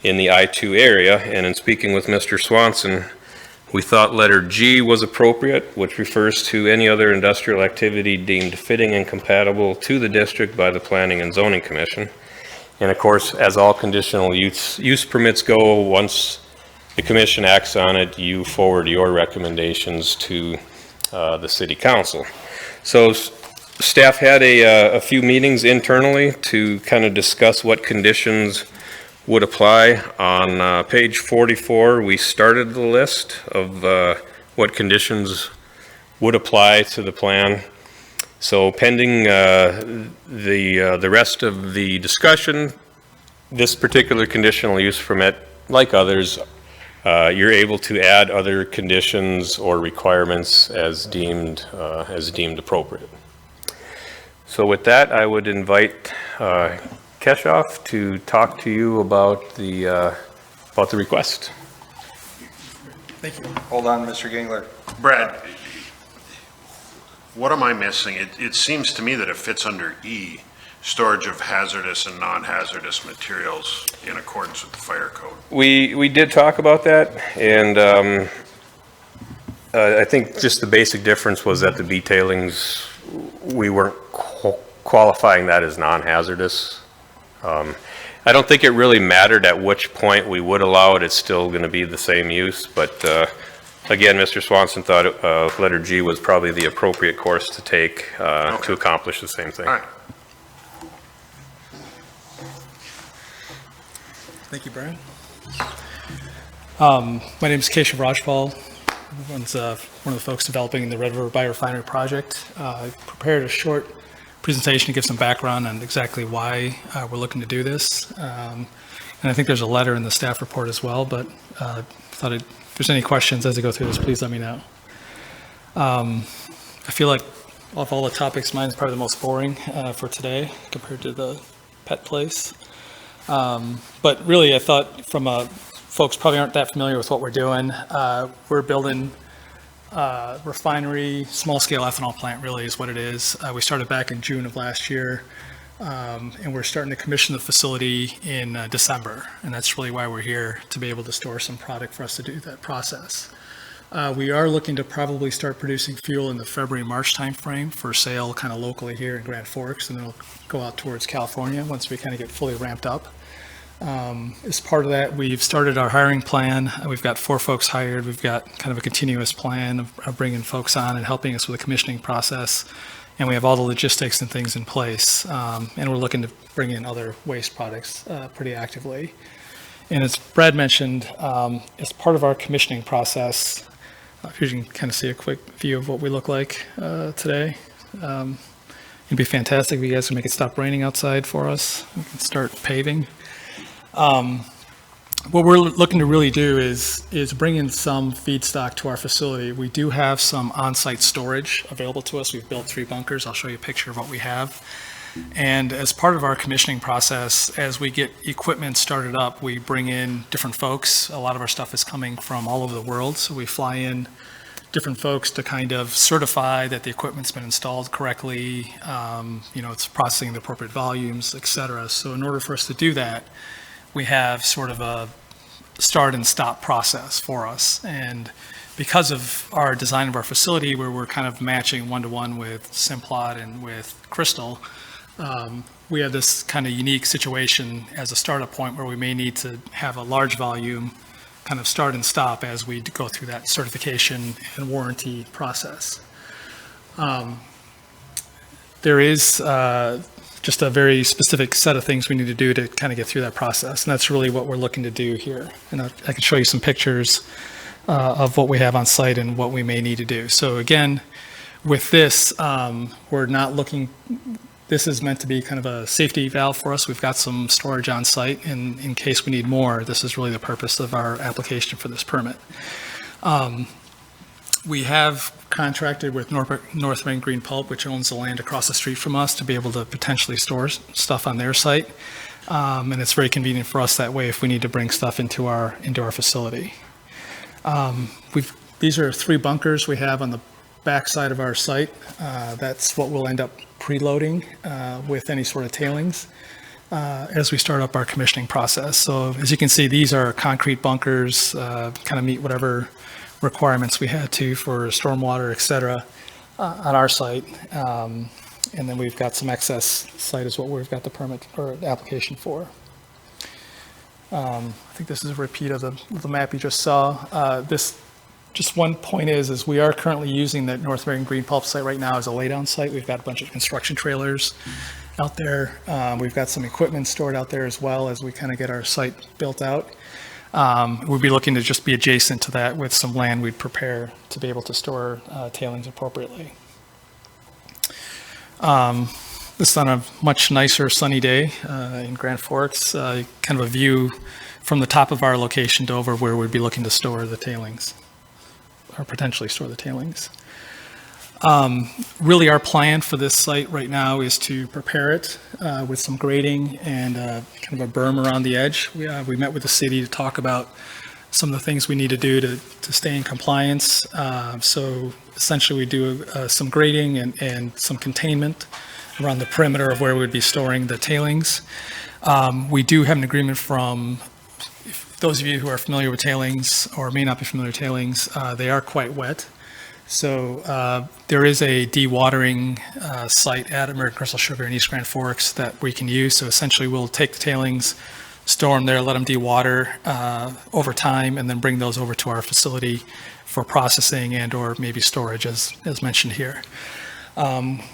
in the I2 area. And in speaking with Mr. Swanson, we thought letter G was appropriate, which refers to any other industrial activity deemed fitting and compatible to the district by the Planning and Zoning Commission. And of course, as all conditional use permits go, once the commission acts on it, you forward your recommendations to the city council. So staff had a few meetings internally to kind of discuss what conditions would apply. On page 44, we started the list of what conditions would apply to the plan. So pending the rest of the discussion, this particular conditional use permit, like others, you're able to add other conditions or requirements as deemed appropriate. So with that, I would invite Keshoff to talk to you about the request. Thank you. Hold on, Mr. Gingler. Brad, what am I missing? It seems to me that it fits under E, storage of hazardous and non-hazardous materials in accordance with the fire code. We did talk about that, and I think just the basic difference was that the B tailings, we weren't qualifying that as non-hazardous. I don't think it really mattered at which point we would allow it. It's still going to be the same use, but again, Mr. Swanson thought letter G was probably the appropriate course to take to accomplish the same thing. All right. Thank you, Brian. My name is Keshav Rajpal. I'm one of the folks developing the Red River Biorefinery project. I prepared a short presentation to give some background on exactly why we're looking to do this. And I think there's a letter in the staff report as well, but thought if there's any questions as I go through this, please let me know. I feel like of all the topics, mine is probably the most boring for today compared to the pet place. But really, I thought folks probably aren't that familiar with what we're doing. We're building refinery, small-scale ethanol plant really is what it is. We started back in June of last year, and we're starting to commission the facility in December, and that's really why we're here, to be able to store some product for us to do that process. We are looking to probably start producing fuel in the February-March timeframe for sale kind of locally here in Grand Forks, and then it'll go out towards California once we kind of get fully ramped up. As part of that, we've started our hiring plan. We've got 4 folks hired. We've got kind of a continuous plan of bringing folks on and helping us with the commissioning process. And we have all the logistics and things in place. And we're looking to bring in other waste products pretty actively. And as Brad mentioned, as part of our commissioning process, if you can kind of see a quick view of what we look like today. It'd be fantastic if you guys can make it stop raining outside for us. We can start paving. What we're looking to really do is bring in some feedstock to our facility. We do have some on-site storage available to us. We've built 3 bunkers. I'll show you a picture of what we have. And as part of our commissioning process, as we get equipment started up, we bring in different folks. A lot of our stuff is coming from all over the world, so we fly in different folks to kind of certify that the equipment's been installed correctly, it's processing the appropriate volumes, et cetera. So in order for us to do that, we have sort of a start and stop process for us. And because of our design of our facility, where we're kind of matching one-to-one with Simplot and with Crystal, we have this kind of unique situation as a startup point where we may need to have a large volume kind of start and stop as we go through that certification and warranty process. There is just a very specific set of things we need to do to kind of get through that process. And that's really what we're looking to do here. And I can show you some pictures of what we have on site and what we may need to do. So again, with this, we're not looking, this is meant to be kind of a safety valve for us. We've got some storage on site, and in case we need more, this is really the purpose of our application for this permit. We have contracted with North Main Green Pulp, which owns the land across the street from us, to be able to potentially store stuff on their site. And it's very convenient for us that way if we need to bring stuff into our facility. These are 3 bunkers we have on the back side of our site. That's what we'll end up preloading with any sort of tailings as we start up our commissioning process. So as you can see, these are concrete bunkers, kind of meet whatever requirements we had to for stormwater, et cetera, on our site. And then we've got some excess site is what we've got the permit or application for. I think this is a repeat of the map you just saw. Just one point is we are currently using that North American Green Pulp site right now as a laydown site. We've got a bunch of construction trailers out there. We've got some equipment stored out there as well as we kind of get our site built out. We'd be looking to just be adjacent to that with some land we'd prepare to be able to store tailings appropriately. This is on a much nicer sunny day in Grand Forks, kind of a view from the top of our location to over where we'd be looking to store the tailings, or potentially store the tailings. Really our plan for this site right now is to prepare it with some grading and kind of a berm around the edge. We met with the city to talk about some of the things we need to do to stay in compliance. So essentially we do some grading and some containment around the perimeter of where we would be storing the tailings. We do have an agreement from, those of you who are familiar with tailings or may not be familiar with tailings, they are quite wet. So there is a dewatering site at American Crystal Sugar in East Grand Forks that we can use. So essentially we'll take the tailings, store them there, let them dewater over time, and then bring those over to our facility for processing and or maybe storage as mentioned here.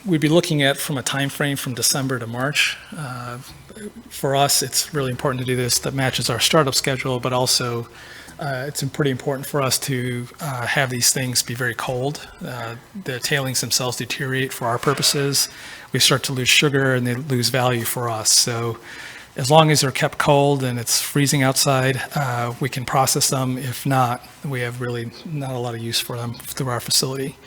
We'd be looking at from a time frame from December to March. For us, it's really important to do this that matches our startup schedule, but also it's pretty important for us to have these things be very cold. The tailings themselves deteriorate for our purposes. We start to lose sugar and they lose value for us. So as long as they're kept cold and it's freezing outside, we can process them. If not, we have really not a lot of use for them through our facility.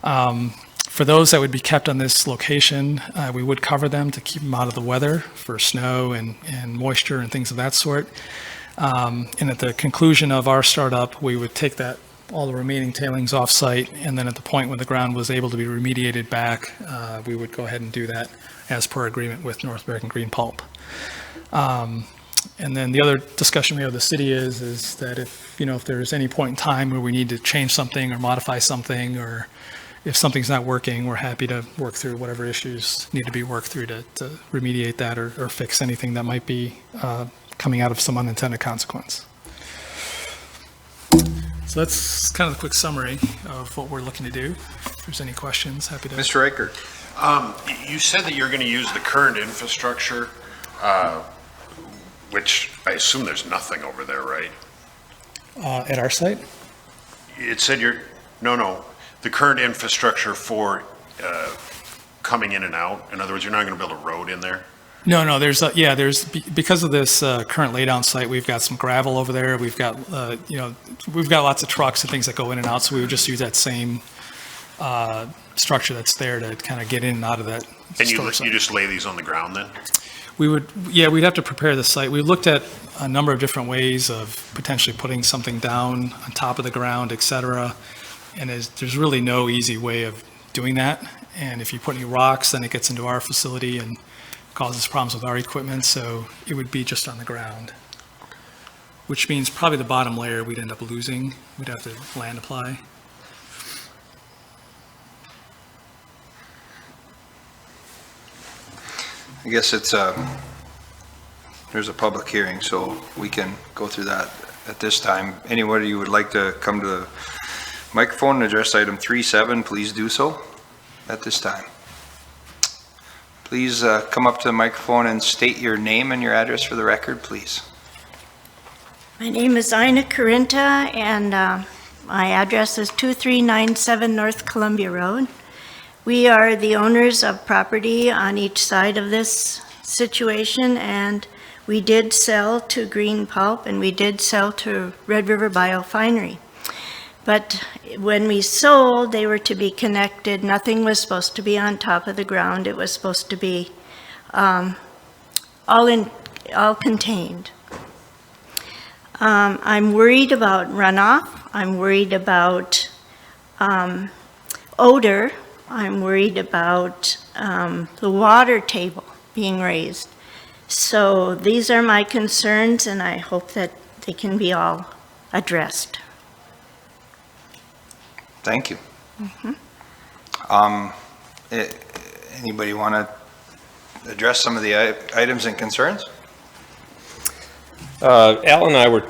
For those that would be kept on this location, we would cover them to keep them out of the weather for snow and moisture and things of that sort. And at the conclusion of our startup, we would take all the remaining tailings off site, and then at the point when the ground was able to be remediated back, we would go ahead and do that as per agreement with North American Green Pulp. And then the other discussion we have with the city is that if there's any point in time where we need to change something or modify something, or if something's not working, we're happy to work through whatever issues need to be worked through to remediate that or fix anything that might be coming out of some unintended consequence. So that's kind of a quick summary of what we're looking to do. If there's any questions, happy to. Mr. Reichert. You said that you're going to use the current infrastructure, which I assume there's nothing over there, right? At our site? It said no, the current infrastructure for coming in and out. In other words, you're not going to build a road in there? No, there's because of this current laydown site, we've got some gravel over there. We've got, we've got lots of trucks and things that go in and out. So we would just use that same structure that's there to kind of get in and out of that. And you just lay these on the ground then? We'd have to prepare the site. We looked at a number of different ways of potentially putting something down on top of the ground, et cetera. And there's really no easy way of doing that. And if you put any rocks, then it gets into our facility and causes problems with our equipment. So it would be just on the ground, which means probably the bottom layer we'd end up losing. We'd have to land apply. I guess there's a public hearing, so we can go through that at this time. Anybody who would like to come to the microphone and address item 3.7, please do so at this time. Please come up to the microphone and state your name and your address for the record, please. My name is Ina Carinta, and my address is 2397 North Columbia Road. We are the owners of property on each side of this situation, and we did sell to Green Pulp and we did sell to Red River Biorefinery. But when we sold, they were to be connected. Nothing was supposed to be on top of the ground. It was supposed to be all contained. I'm worried about runoff. I'm worried about odor. I'm worried about the water table being raised. So these are my concerns, and I hope that they can be all addressed. Thank you. Anybody want to address some of the items and concerns? Al and I were,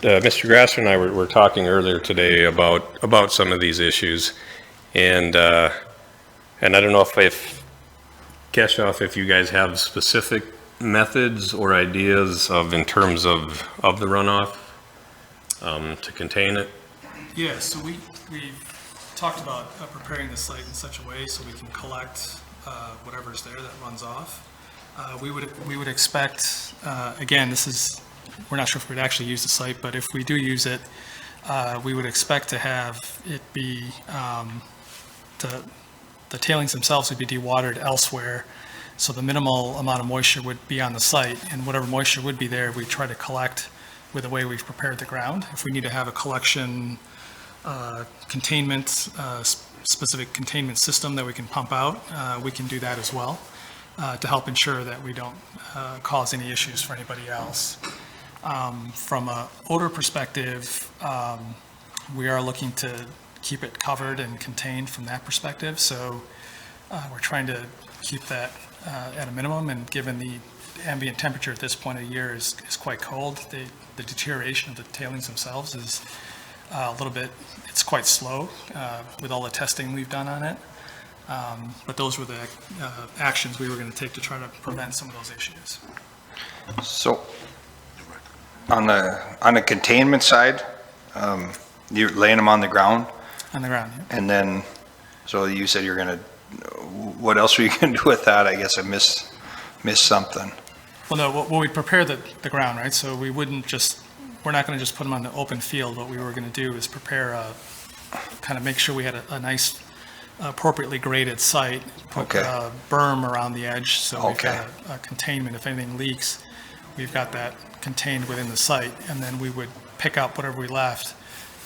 Mr. Grasser and I were talking earlier today about some of these issues, and I don't know if Keshoff, if you guys have specific methods or ideas in terms of the runoff to contain it? Yeah, so we've talked about preparing the site in such a way so we can collect whatever's there that runs off. We would expect, again, we're not sure if we'd actually use the site, but if we do use it, we would expect to have it be, the tailings themselves would be dewatered elsewhere. So the minimal amount of moisture would be on the site, and whatever moisture would be there, we try to collect with the way we've prepared the ground. If we need to have a collection containment, specific containment system that we can pump out, we can do that as well to help ensure that we don't cause any issues for anybody else. From an odor perspective, we are looking to keep it covered and contained from that perspective. So we're trying to keep that at a minimum, and given the ambient temperature at this point of the year is quite cold, the deterioration of the tailings themselves is a little bit, it's quite slow with all the testing we've done on it. But those were the actions we were going to take to try to prevent some of those issues. So on the containment side, you're laying them on the ground? On the ground, yeah. And then, so you said you're going to, what else were you going to do with that? I guess I missed something. Well, no, what we prepare the ground, right? So we're not going to just put them on the open field. What we were going to do is prepare kind of make sure we had a nice, appropriately graded site, put a berm around the edge, so we've got a containment. If anything leaks, we've got that contained within the site, and then we would pick up whatever we left,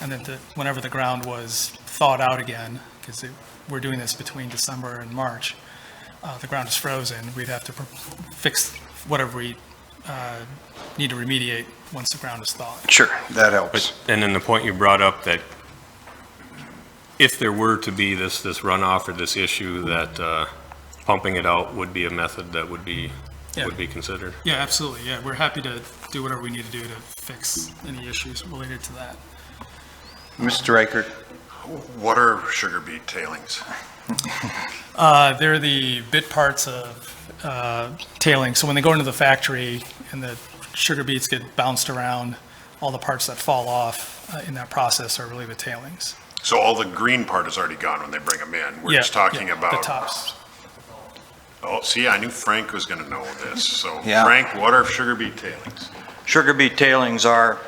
and then whenever the ground was thawed out again, because we're doing this between December and March, the ground is frozen, we'd have to fix whatever we need to remediate once the ground is thawed. Sure, that helps. And then the point you brought up, that if there were to be this runoff or this issue, that pumping it out would be a method that would be considered. Yeah, absolutely. Yeah, we're happy to do whatever we need to do to fix any issues related to that. Mr. Reichert. What are sugar beet tailings? They're the bit parts of tailings. So when they go into the factory and the sugar beets get bounced around, all the parts that fall off in that process are really the tailings. So all the green part is already gone when they bring them in. We're just talking about the tops. Oh, see, I knew Frank was going to know this. So Yeah. Frank, what are sugar beet tailings? Sugar beet tailings are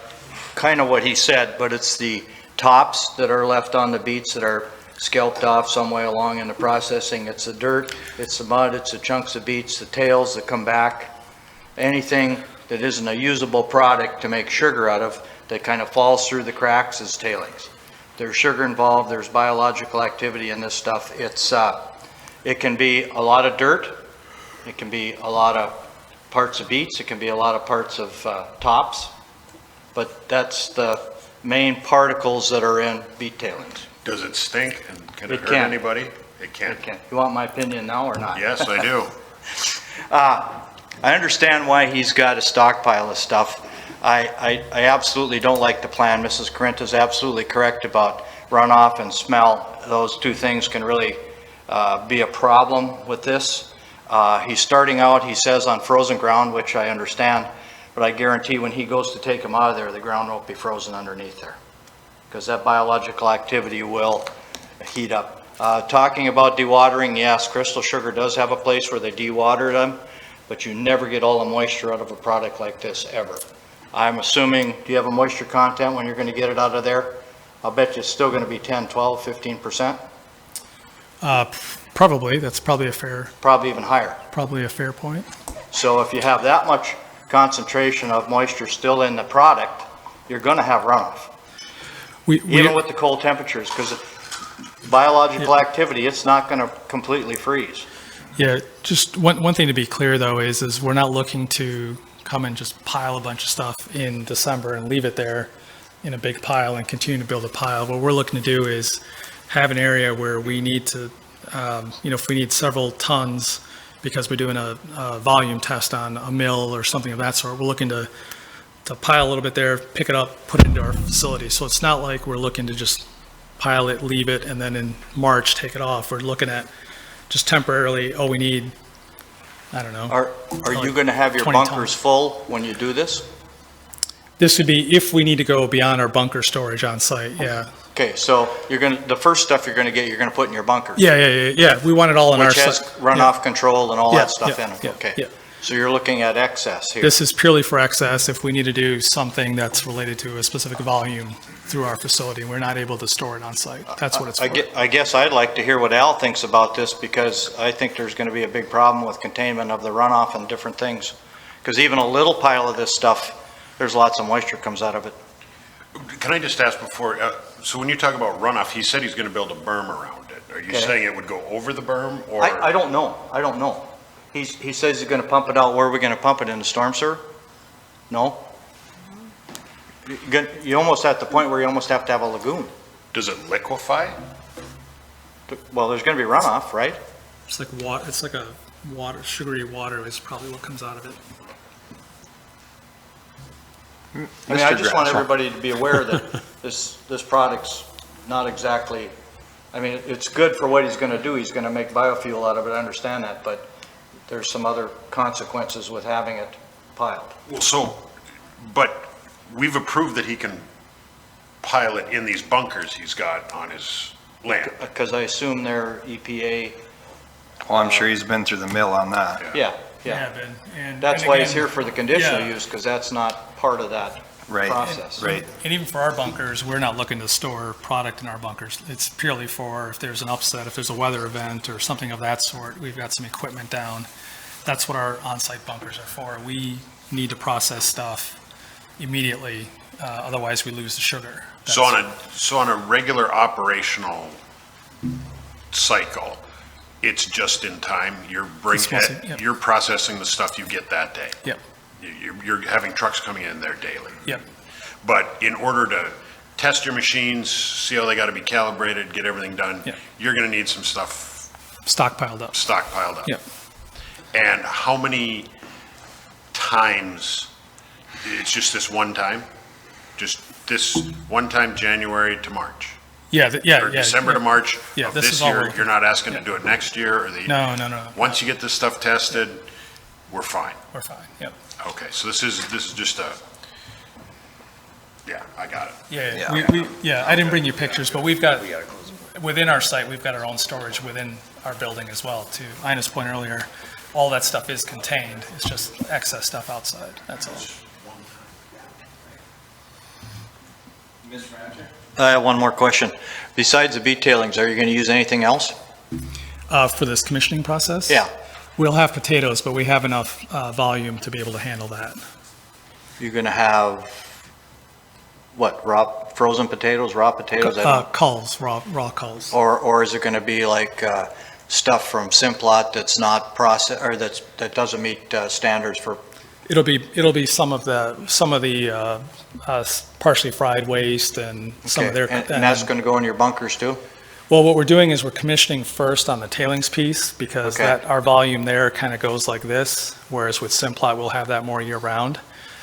kind of what he said, but it's the tops that are left on the beets that are scalped off some way along in the processing. It's the dirt, it's the mud, it's the chunks of beets, the tails that come back. Anything that isn't a usable product to make sugar out of that kind of falls through the cracks is tailings. There's sugar involved, there's biological activity in this stuff. It can be a lot of dirt, it can be a lot of parts of beets, it can be a lot of parts of tops, but that's the main particles that are in beet tailings. Does it stink and can it hurt can. anybody? It can. It can. You want my opinion now or not? Yes, I do. I understand why he's got a stockpile of stuff. I absolutely don't like the plan. Mrs. Corinth is absolutely correct about runoff and smell. Those two things can really be a problem with this. He's starting out, he says, on frozen ground, which I understand, but I guarantee when he goes to take them out of there, the ground won't be frozen underneath there, because that biological activity will heat up. Talking about dewatering, yes, crystal sugar does have a place where they dewater them, but you never get all the moisture out of a product like this, ever. I'm assuming, do you have a moisture content when you're going to get it out of there? I'll bet you it's still going to be 10, 12, 15%. Probably, that's probably a fair. Probably even higher. Probably a fair point. So if you have that much concentration of moisture still in the product, you're going to have runoff. Even with the cold temperatures, because biological activity, it's not going to completely freeze. Yeah, just one thing to be clear though is we're not looking to come and just pile a bunch of stuff in December and leave it there in a big pile and continue to build a pile. What we're looking to do is have an area where we need to, if we need several tons because we're doing a volume test on a mill or something of that sort, we're looking to pile a little bit there, pick it up, put it into our facility. So it's not like we're looking to just pile it, leave it, and then in March take it off. We're looking at just temporarily, we need I don't know. Are you going to have your 20 tons. bunkers full when you do this? This would be if we need to go beyond our bunker storage on site, yeah. Okay, so the first stuff you're going to put in your bunker. Yeah. We want it all in our Which has site. runoff control and all Yeah, that stuff yeah, in it, yeah, okay. yeah. So you're looking at excess here. This is purely for excess if we need to do something that's related to a specific volume through our facility. We're not able to store it on site. That's what it's for. I guess I'd like to hear what Al thinks about this, because I think there's going to be a big problem with containment of the runoff and different things. Because even a little pile of this stuff, there's lots of moisture comes out of it. Can I just ask before, so when you talk about runoff, he said he's going to build a berm around it. Are you Okay. saying it would go over the berm, or? I don't know. He says he's going to pump it out. Where are we going to pump it, in the storm sewer? No? You're almost at the point where you almost have to have a lagoon. Does it liquefy? Well, there's going to be runoff, right? It's like water, it's like a sugary water is probably what comes out of it. I mean, I just want everybody to be aware that this product's not exactly, I mean, it's good for what he's going to do. He's going to make biofuel out of it, I understand that, but there's some other consequences with having it piled. Well, but we've approved that he can pile it in these bunkers he's got on his land. Because I assume they're EPA. Well, I'm sure he's been through the mill on that. Yeah. That's why he's here for the conditional use, because that's not part of that process. And even for our bunkers, we're not looking to store product in our bunkers. It's purely for if there's an upset, if there's a weather event or something of that sort, we've got some equipment down. That's what our on-site bunkers are for. We need to process stuff immediately, otherwise we lose the sugar. So on a regular operational cycle, it's just in time. You're you're processing the stuff you get that day. Yep. You're having trucks coming in there daily. Yep. But in order to test your machines, see how they got to be calibrated, get everything done, you're going to need some stuff stockpiled up. Yep. And how many times? It's just this one time? Just this one time, January to March? Or December to March of this year? You're not asking to do it next year? Or No. Once you get this stuff tested, we're fine? We're fine, yep. Okay, so this is just a, I got it. I didn't bring you pictures, but we've got, within our site, we've got our own storage within our building as well, to Ina's point earlier. All that stuff is contained, it's just excess stuff outside, that's all. Mr. Manager? I have one more question. Besides the beet tailings, are you going to use anything else? For this commissioning process? Yeah. We'll have potatoes, but we have enough volume to be able to handle that. You're going to have, what, raw, frozen potatoes, raw potatoes? Culls, raw culls. Or is it going to be like stuff from Simplot that's not processed, or that doesn't meet standards for? It'll be some of the partially fried waste and some of their. And that's going to go in your bunkers too? Well, what we're doing is we're commissioning first on the tailings piece, because our volume there kind of goes like this, whereas with Simplot, we'll have that more year round.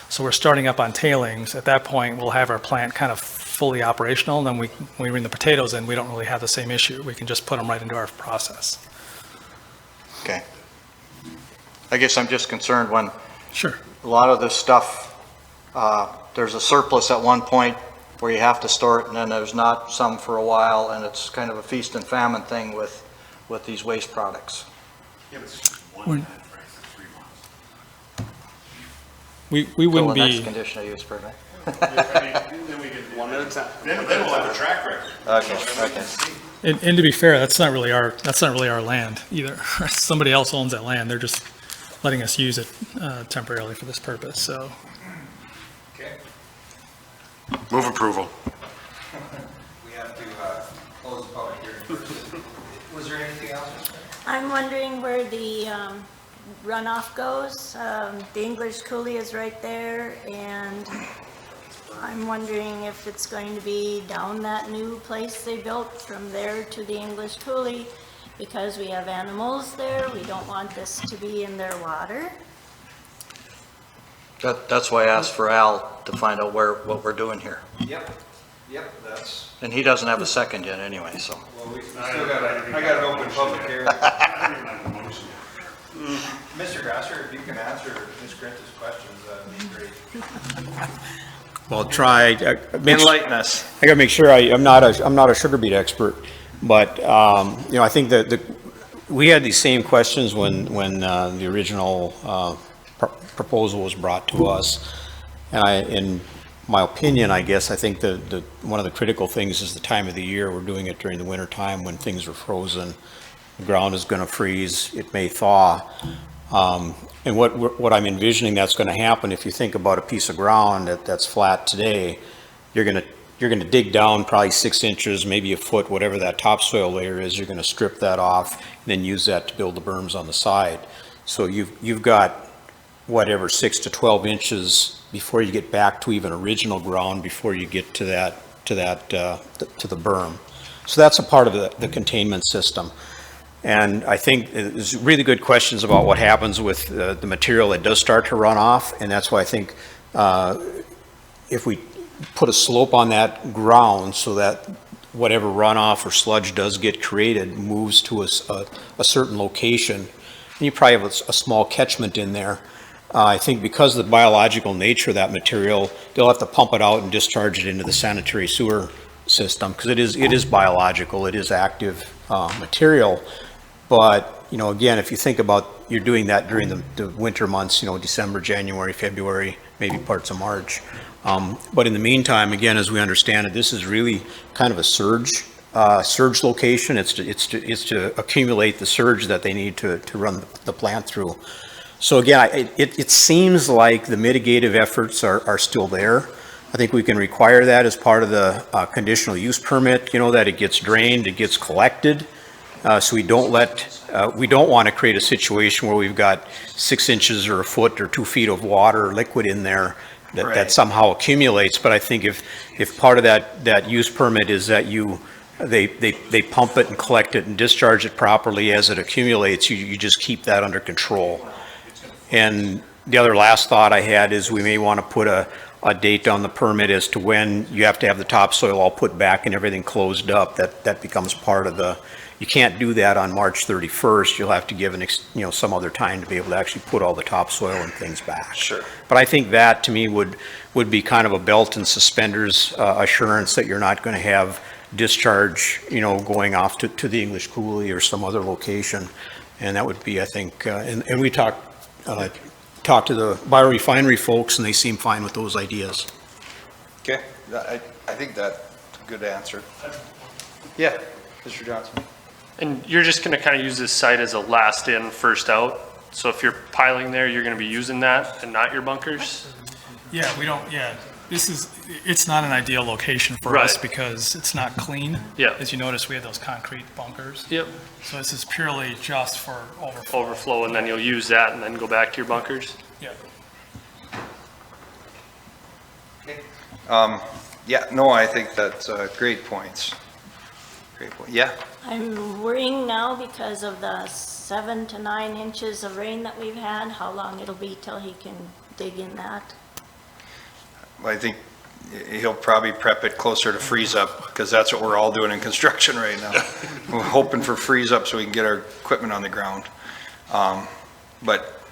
So we're starting up on tailings. At that point, we'll have our plant kind of fully operational, and then when we bring the potatoes in, we don't really have the same issue. We can just put them right into our process. Okay. I guess I'm just concerned when Sure. a lot of this stuff, there's a surplus at one point where you have to store it, and then there's not some for a while, and it's kind of a feast and famine thing with these waste products. We wouldn't Next be. conditional use permit. One at a time. Then we'll have a track record. Okay. And to be fair, that's not really our land either. Somebody else owns that land. They're just letting us use it temporarily for this purpose. So. Okay. Move approval. We have to close the public hearing first. Was there anything else? I'm wondering where the runoff goes. The English coulee is right there, and I'm wondering if it's going to be down that new place they built from there to the English coulee, because we have animals there. We don't want this to be in their water. That's why I asked for Al to find out what we're doing here. Yep, that's. And he doesn't have a second yet anyway, so. Well, we still got I got an open public hearing. Mr. Grasser, if you can answer Ms. Grinta's questions, that'd be great. Well, try. Enlighten us. I gotta make sure I'm not a sugar beet expert, but, you know, I think that we had these same questions when the original proposal was brought to us. And in my opinion, I guess, I think the one of the critical things is the time of the year. We're doing it during the winter time when things are frozen. The ground is gonna freeze, it may thaw. And what I'm envisioning that's gonna happen, if you think about a piece of ground that's flat today, you're gonna dig down probably 6 inches, maybe a foot, whatever that topsoil layer is. You're gonna strip that off and then use that to build the berms on the side. So you've got whatever 6 to 12 inches before you get back to even original ground, before you get to the berm. So that's a part of the containment system. And I think there's really good questions about what happens with the material that does start to run off. And that's why I think if we put a slope on that ground so that whatever runoff or sludge does get created moves to a certain location, and you probably have a small catchment in there. I think because of the biological nature of that material, they'll have to pump it out and discharge it into the sanitary sewer system, because it is biological, it is active material. But, you know, again, if you think about you're doing that during the winter months, you know, December, January, February, maybe parts of March. But in the meantime, again, as we understand it, this is really kind of a surge location. It's to accumulate the surge that they need to run the plant through. So again, it seems like the mitigative efforts are still there. I think we can require that as part of the conditional use permit, you know, that it gets drained, it gets collected. So we don't want to create a situation where we've got 6 inches or a foot or 2 feet of water or liquid in there that somehow accumulates. But I think if part of that use permit is that they pump it and collect it and discharge it properly as it accumulates, you just keep that under control. And the other last thought I had is we may want to put a date on the permit as to when you have to have the topsoil all put back and everything closed up. That becomes part of the. You can't do that on March 31st. You'll have to give some other time to be able to actually put all the topsoil and things back. Sure. But I think that to me would be kind of a belt and suspenders assurance that you're not going to have discharge, you know, going off to the English Coulee or some other location. And that would be, I think, and we talked to the Biorefinery folks, and they seem fine with those ideas. Okay, I think that's a good answer. Yeah, Mr. Johnson. And you're just going to kind of use this site as a last in, first out. So if you're piling there, you're going to be using that and not your bunkers? Yeah, it's not an ideal location for us because it's not clean. Yeah. As you notice, we have those concrete bunkers. Yep. So this is purely just for overflow. Overflow, and then you'll use that and then go back to your bunkers? Yeah. Yeah, no, I think that's great points. Great point. Yeah. I'm worrying now because of the 7 to 9 inches of rain that we've had, how long it'll be till he can dig in that. I think he'll probably prep it closer to freeze up, because that's what we're all doing in construction right now. We're hoping for freeze up so we can get our equipment on the ground. But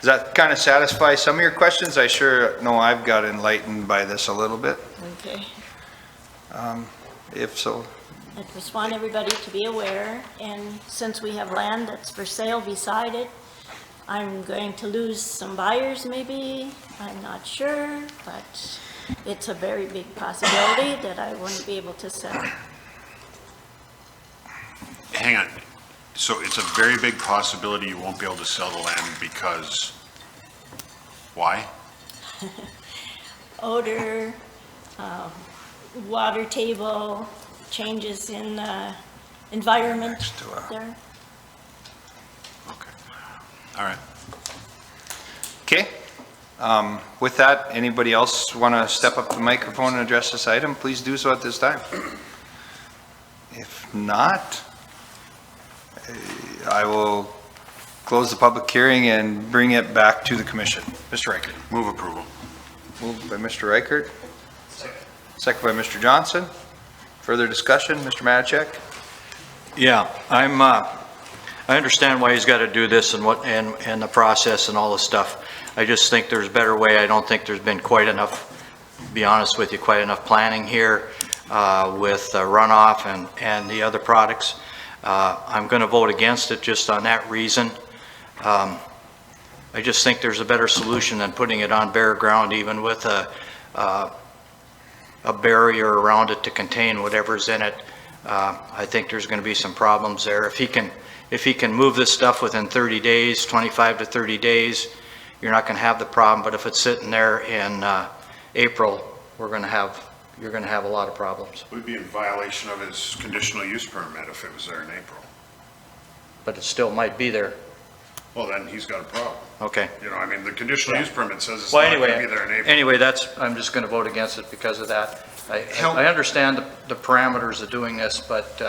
does that kind of satisfy some of your questions? I sure know I've got enlightened by this a little bit. Okay. If so. I just want everybody to be aware, and since we have land that's for sale beside it, I'm going to lose some buyers maybe, I'm not sure, but it's a very big possibility that I wouldn't be able to sell. Hang on. So it's a very big possibility you won't be able to sell the land because, why? Odor, water table, changes in the environment there. All right. Okay. With that, anybody else want to step up to the microphone and address this item? Please do so at this time. If not, I will close the public hearing and bring it back to the commission. Mr. Reichert. Move approval. Moved by Mr. Reichert. Second by Mr. Johnson. Further discussion, Mr. Matichak? Yeah, I understand why he's got to do this and and the process and all this stuff. I just think there's a better way. I don't think there's been quite enough, to be honest with you, quite enough planning here with runoff and the other products. I'm going to vote against it just on that reason. I just think there's a better solution than putting it on bare ground, even with a barrier around it to contain whatever's in it. I think there's going to be some problems there. If he can move this stuff within 30 days, 25 to 30 days, you're not going to have the problem. But if it's sitting there in April, you're going to have a lot of problems. We'd be in violation of his conditional use permit if it was there in April. But it still might be there. Well, then he's got a problem. Okay. You know, I mean, the conditional use permit says it's Well, not going to anyway, be there in April. anyway, I'm just going to vote against it because of that. I understand the parameters of doing this, but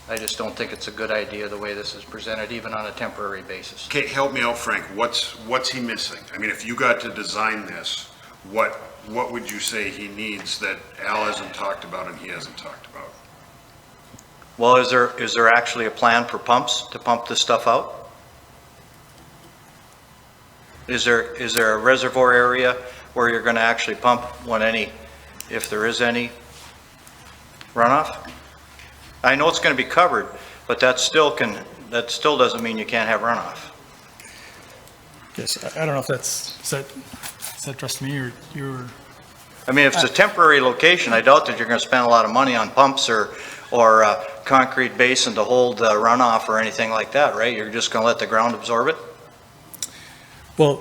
I just don't think it's a good idea the way this is presented, even on a temporary basis. Okay, help me out, Frank. What's he missing? I mean, if you got to design this, what would you say he needs that Al hasn't talked about and he hasn't talked about? Well, is there actually a plan for pumps to pump this stuff out? Is there a reservoir area where you're going to actually pump if there is any runoff? I know it's going to be covered, but that still doesn't mean you can't have runoff. Yes, I don't know if is that addressed to me or you're? I mean, if it's a temporary location, I doubt that you're going to spend a lot of money on pumps or a concrete basin to hold runoff or anything like that, right? You're just going to let the ground absorb it? Well,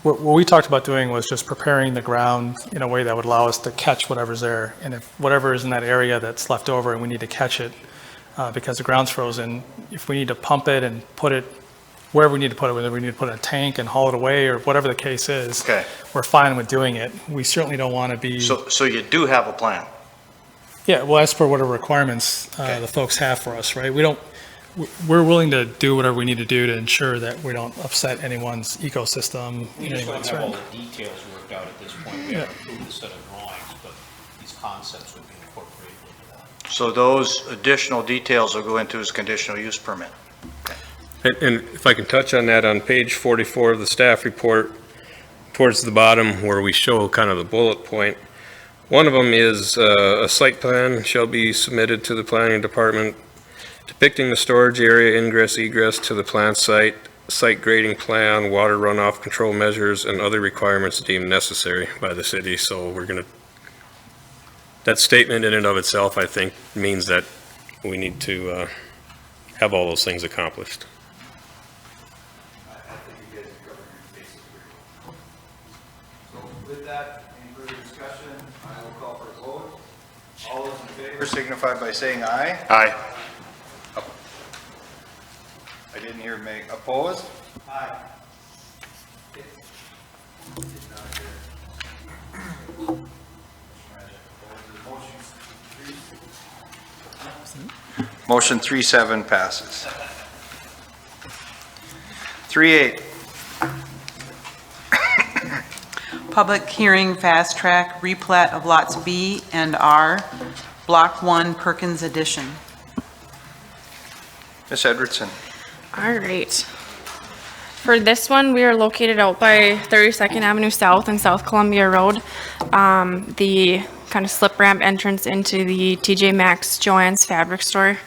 what we talked about doing was just preparing the ground in a way that would allow us to catch whatever's there. And if whatever is in that area that's left over and we need to catch it because the ground's frozen, if we need to pump it and put it wherever we need to put it, whether we need to put it in a tank and haul it away or whatever the case is, okay, we're fine with doing it. We certainly don't want to be... So you do have a plan? Yeah, well, as per whatever requirements the folks have for us, right? We're willing to do whatever we need to do to ensure that we don't upset anyone's ecosystem. We just don't have all the details worked out at this point. We haven't approved a set of drawings, but these concepts would be incorporated into that. So those additional details will go into his conditional use permit? And if I can touch on that, on page 44 of the staff report, towards the bottom where we show kind of the bullet point, one of them is a site plan shall be submitted to the planning department depicting the storage area, ingress, egress to the plant site, site grading plan, water runoff control measures, and other requirements deemed necessary by the city. So that statement in and of itself, I think, means that we need to have all those things accomplished. I think you guys have covered your bases pretty well. So with that, any further discussion, I will call for a vote. All those in favor Signify by saying aye. Aye. I didn't hear opposed. Aye. Motion 3-7 passes. 3-8. Public hearing fast track replat of lots B and R, Block 1 Perkins Addition. Ms. Edwardson. All right. For this one, we are located out by 32nd Avenue South and South Columbia Road. The kind of slip ramp entrance into the TJ Maxx Joann's fabric store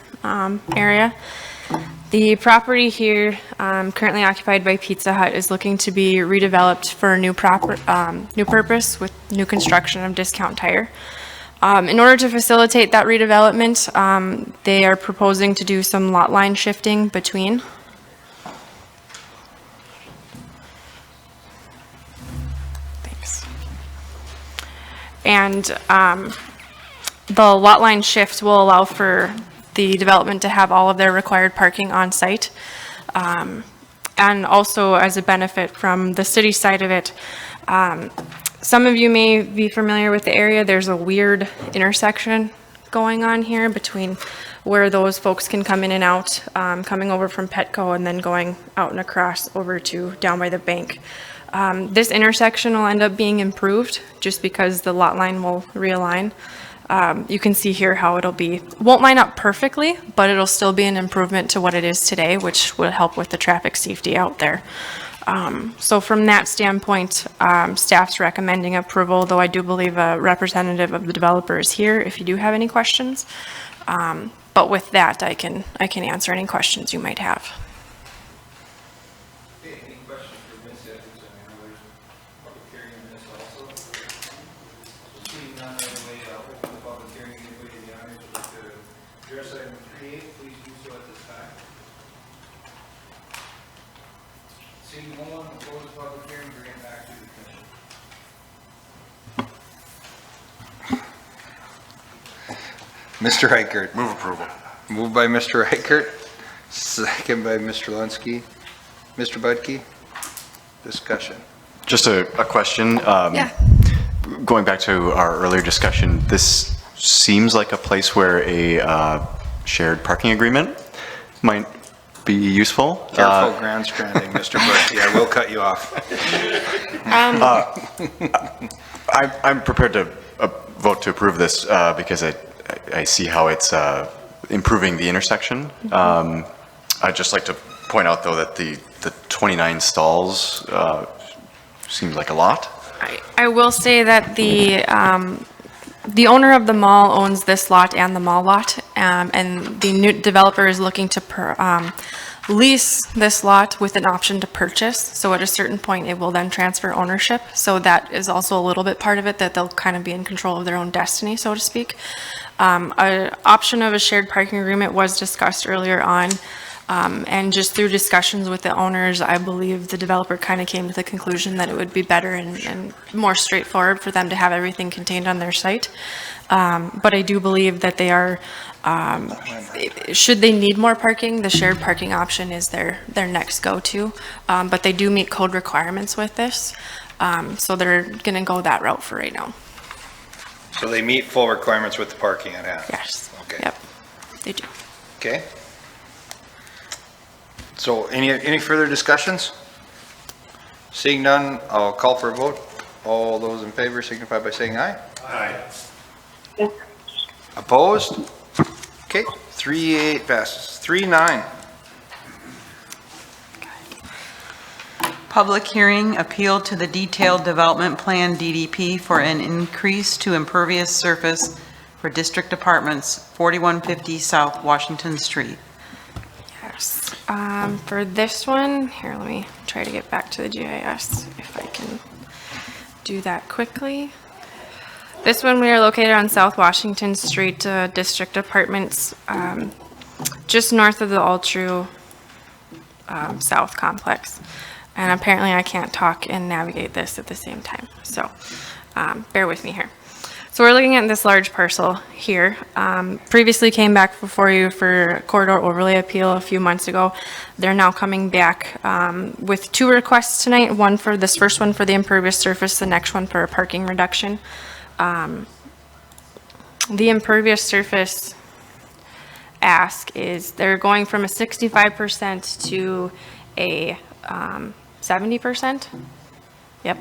area. The property here, currently occupied by Pizza Hut, is looking to be redeveloped for a new purpose with new construction of Discount Tire. In order to facilitate that redevelopment, they are proposing to do some lot line shifting between. Thanks. And the lot line shift will allow for the development to have all of their required parking on site. And also as a benefit from the city side of it, some of you may be familiar with the area. There's a weird intersection going on here between where those folks can come in and out, coming over from Petco and then going out and across over to down by the bank. This intersection will end up being improved just because the lot line will realign. You can see here how it'll be, won't line up perfectly, but it'll still be an improvement to what it is today, which will help with the traffic safety out there. So from that standpoint, staff's recommending approval, though I do believe a representative of the developer is here if you do have any questions. But with that, I can answer any questions you might have. Okay, any questions for Ms. Edwards? I know there's public hearing on this also. So seeing none, right away, I'll open the public hearing. Anybody in the audience would like to address item 3A, please do so at this time. Seeing no one, we'll close the public hearing, bring it back to the commission. Mr. Reichert. Move approval. Moved by Mr. Reichert, second by Mr. Lunsky. Mr. Budke, discussion. Just a question. Yeah. Going back to our earlier discussion, this seems like a place where a shared parking agreement might be useful. Careful grandstanding, Mr. Budke, I will cut you off. I'm prepared to vote to approve this because I see how it's improving the intersection. I'd just like to point out, though, that the 29 stalls seems like a lot. I will say that the owner of the mall owns this lot and the mall lot, and the new developer is looking to lease this lot with an option to purchase. So at a certain point, it will then transfer ownership. So that is also a little bit part of it, that they'll kind of be in control of their own destiny, so to speak. An option of a shared parking agreement was discussed earlier on. And just through discussions with the owners, I believe the developer kind of came to the conclusion that it would be better and more straightforward for them to have everything contained on their site. But I do believe that they are, should they need more parking, the shared parking option is their next go-to. But they do meet code requirements with this. So they're going to go that route for right now. So they meet full requirements with the parking at hand? Yes. Okay. Yep, they do. Okay. So any further discussions? Seeing none, I'll call for a vote. All those in favor signify by saying aye. Aye. Opposed? Okay, 3-8 passes. 3-9. Public hearing, appeal to the detailed development plan DDP for an increase to impervious surface for district apartments, 4150 South Washington Street. Yes. For this one, here, let me try to get back to the GIS if I can do that quickly. This one, we are located on South Washington Street, district apartments, just north of the All True South complex. And apparently I can't talk and navigate this at the same time. So bear with me here. So we're looking at this large parcel here. Previously came back before you for corridor overlay appeal a few months ago. They're now coming back with two requests tonight. One for this first one for the impervious surface, the next one for a parking reduction. The impervious surface ask is they're going from a 65% to a 70%. Yep.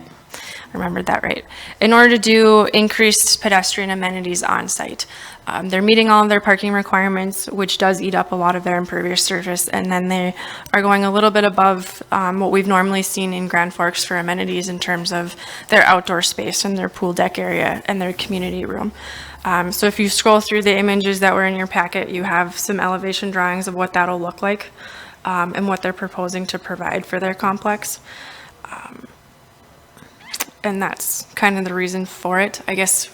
Remembered that right. In order to do increased pedestrian amenities on site. They're meeting all of their parking requirements, which does eat up a lot of their impervious surface, and then they are going a little bit above what we've normally seen in Grand Forks for amenities in terms of their outdoor space and their pool deck area and their community room. So if you scroll through the images that were in your packet, you have some elevation drawings of what that'll look like and what they're proposing to provide for their complex. And that's kind of the reason for it. I guess,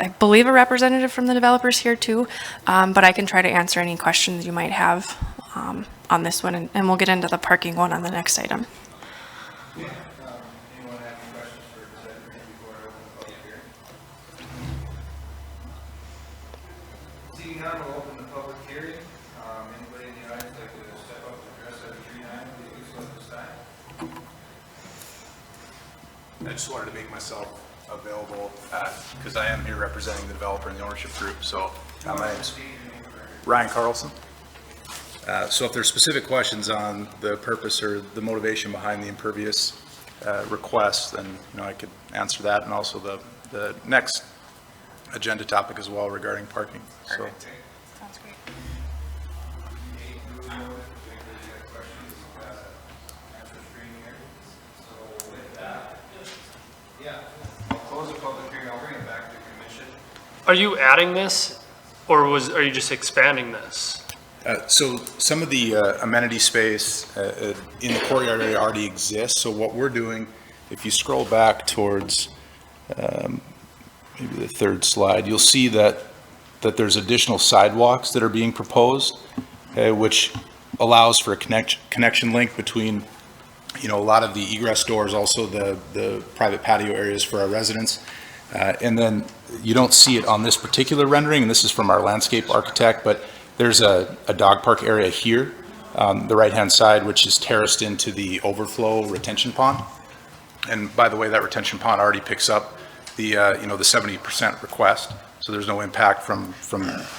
I believe a representative from the developers here too, but I can try to answer any questions you might have on this one, and we'll get into the parking one on the next item. Anyone have any questions for the secretary before I open the public hearing? Seeing none, we'll open the public hearing. Anybody in the audience like to step up and address item 3-9, please do so at this time. I just wanted to make myself available because I am here representing the developer and the ownership group. So my name's Ryan Carlson. So if there's specific questions on the purpose or the motivation behind the impervious request, then I could answer that, and also the next agenda topic as well regarding parking, so. Sounds great. Yeah, I'll close the public hearing, I'll bring it back to commission. Are you adding this, or are you just expanding this? So some of the amenity space in the courtyard area already exists, so what we're doing, if you scroll back towards maybe the third slide, you'll see that there's additional sidewalks that are being proposed, which allows for a connection link between, you know, a lot of the egress doors, also the private patio areas for our residents. And then you don't see it on this particular rendering, and this is from our landscape architect, but there's a dog park area here, the right-hand side, which is terraced into the overflow retention pond. And by the way, that retention pond already picks up the, you know, the 70% request. So there's no impact from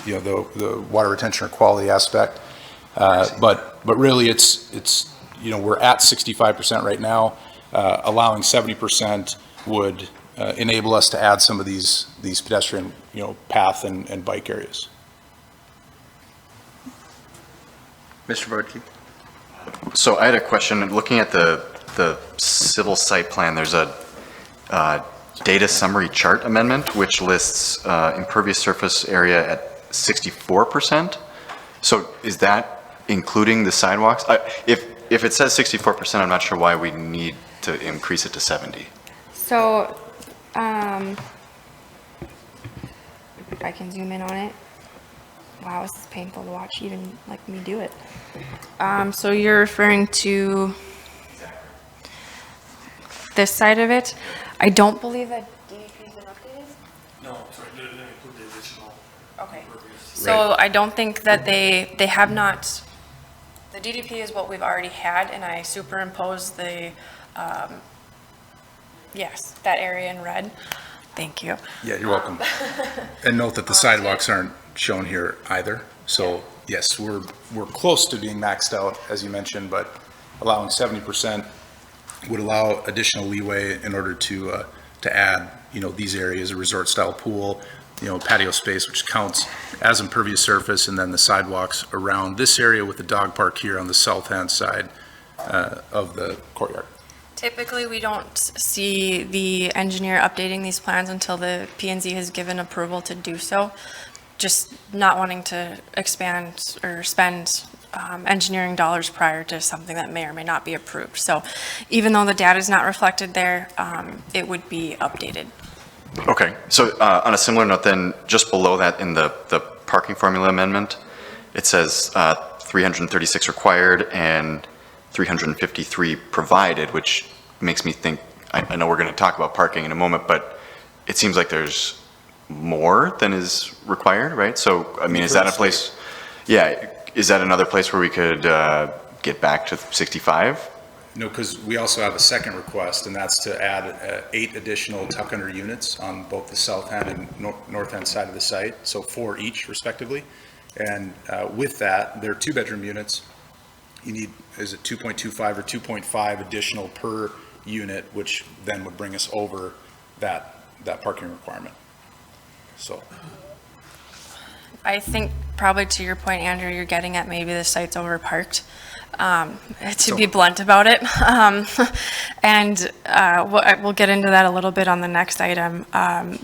you know, the water retention or quality aspect. But really it's, you know, we're at 65% right now. Allowing 70% would enable us to add some of these pedestrian, you know, path and bike areas. Mr. Budke? So I had a question. Looking at the civil site plan, there's a data summary chart amendment, which lists impervious surface area at 64%. So is that including the sidewalks? If it says 64%, I'm not sure why we need to increase it to 70. So, if I can zoom in on it. Wow, this is painful to watch, even like me do it. So you're referring to this side of it. I don't believe that DEP's been updated. No, sorry, they didn't include the additional. Okay. So I don't think that they have not, the DDP is what we've already had, and I superimposed the, yes, that area in red. Thank you. Yeah, you're welcome. And note that the sidewalks aren't shown here either. So yes, we're close to being maxed out, as you mentioned, but allowing 70% would allow additional leeway in order to add, you know, these areas, a resort style pool, you know, patio space, which counts as impervious surface, and then the sidewalks around this area with the dog park here on the south hand side of the courtyard. Typically, we don't see the engineer updating these plans until the P&Z has given approval to do so. Just not wanting to expand or spend engineering dollars prior to something that may or may not be approved. So even though the data is not reflected there, it would be updated. Okay, so on a similar note then, just below that in the parking formula amendment, it says 336 required and 353 provided, which makes me think, I know we're going to talk about parking in a moment, but it seems like there's more than is required, right? So, I mean, is that a place, yeah, is that another place where we could get back to 65? No, because we also have a second request, and that's to add 8 additional tuck under units on both the south end and north end side of the site, so 4 each respectively. And with that, they're 2-bedroom units. You need, is it 2.25 or 2.5 additional per unit, which then would bring us over that parking requirement. So I think probably to your point, Andrew, you're getting at maybe the site's overparked, to be blunt about it. And we'll get into that a little bit on the next item.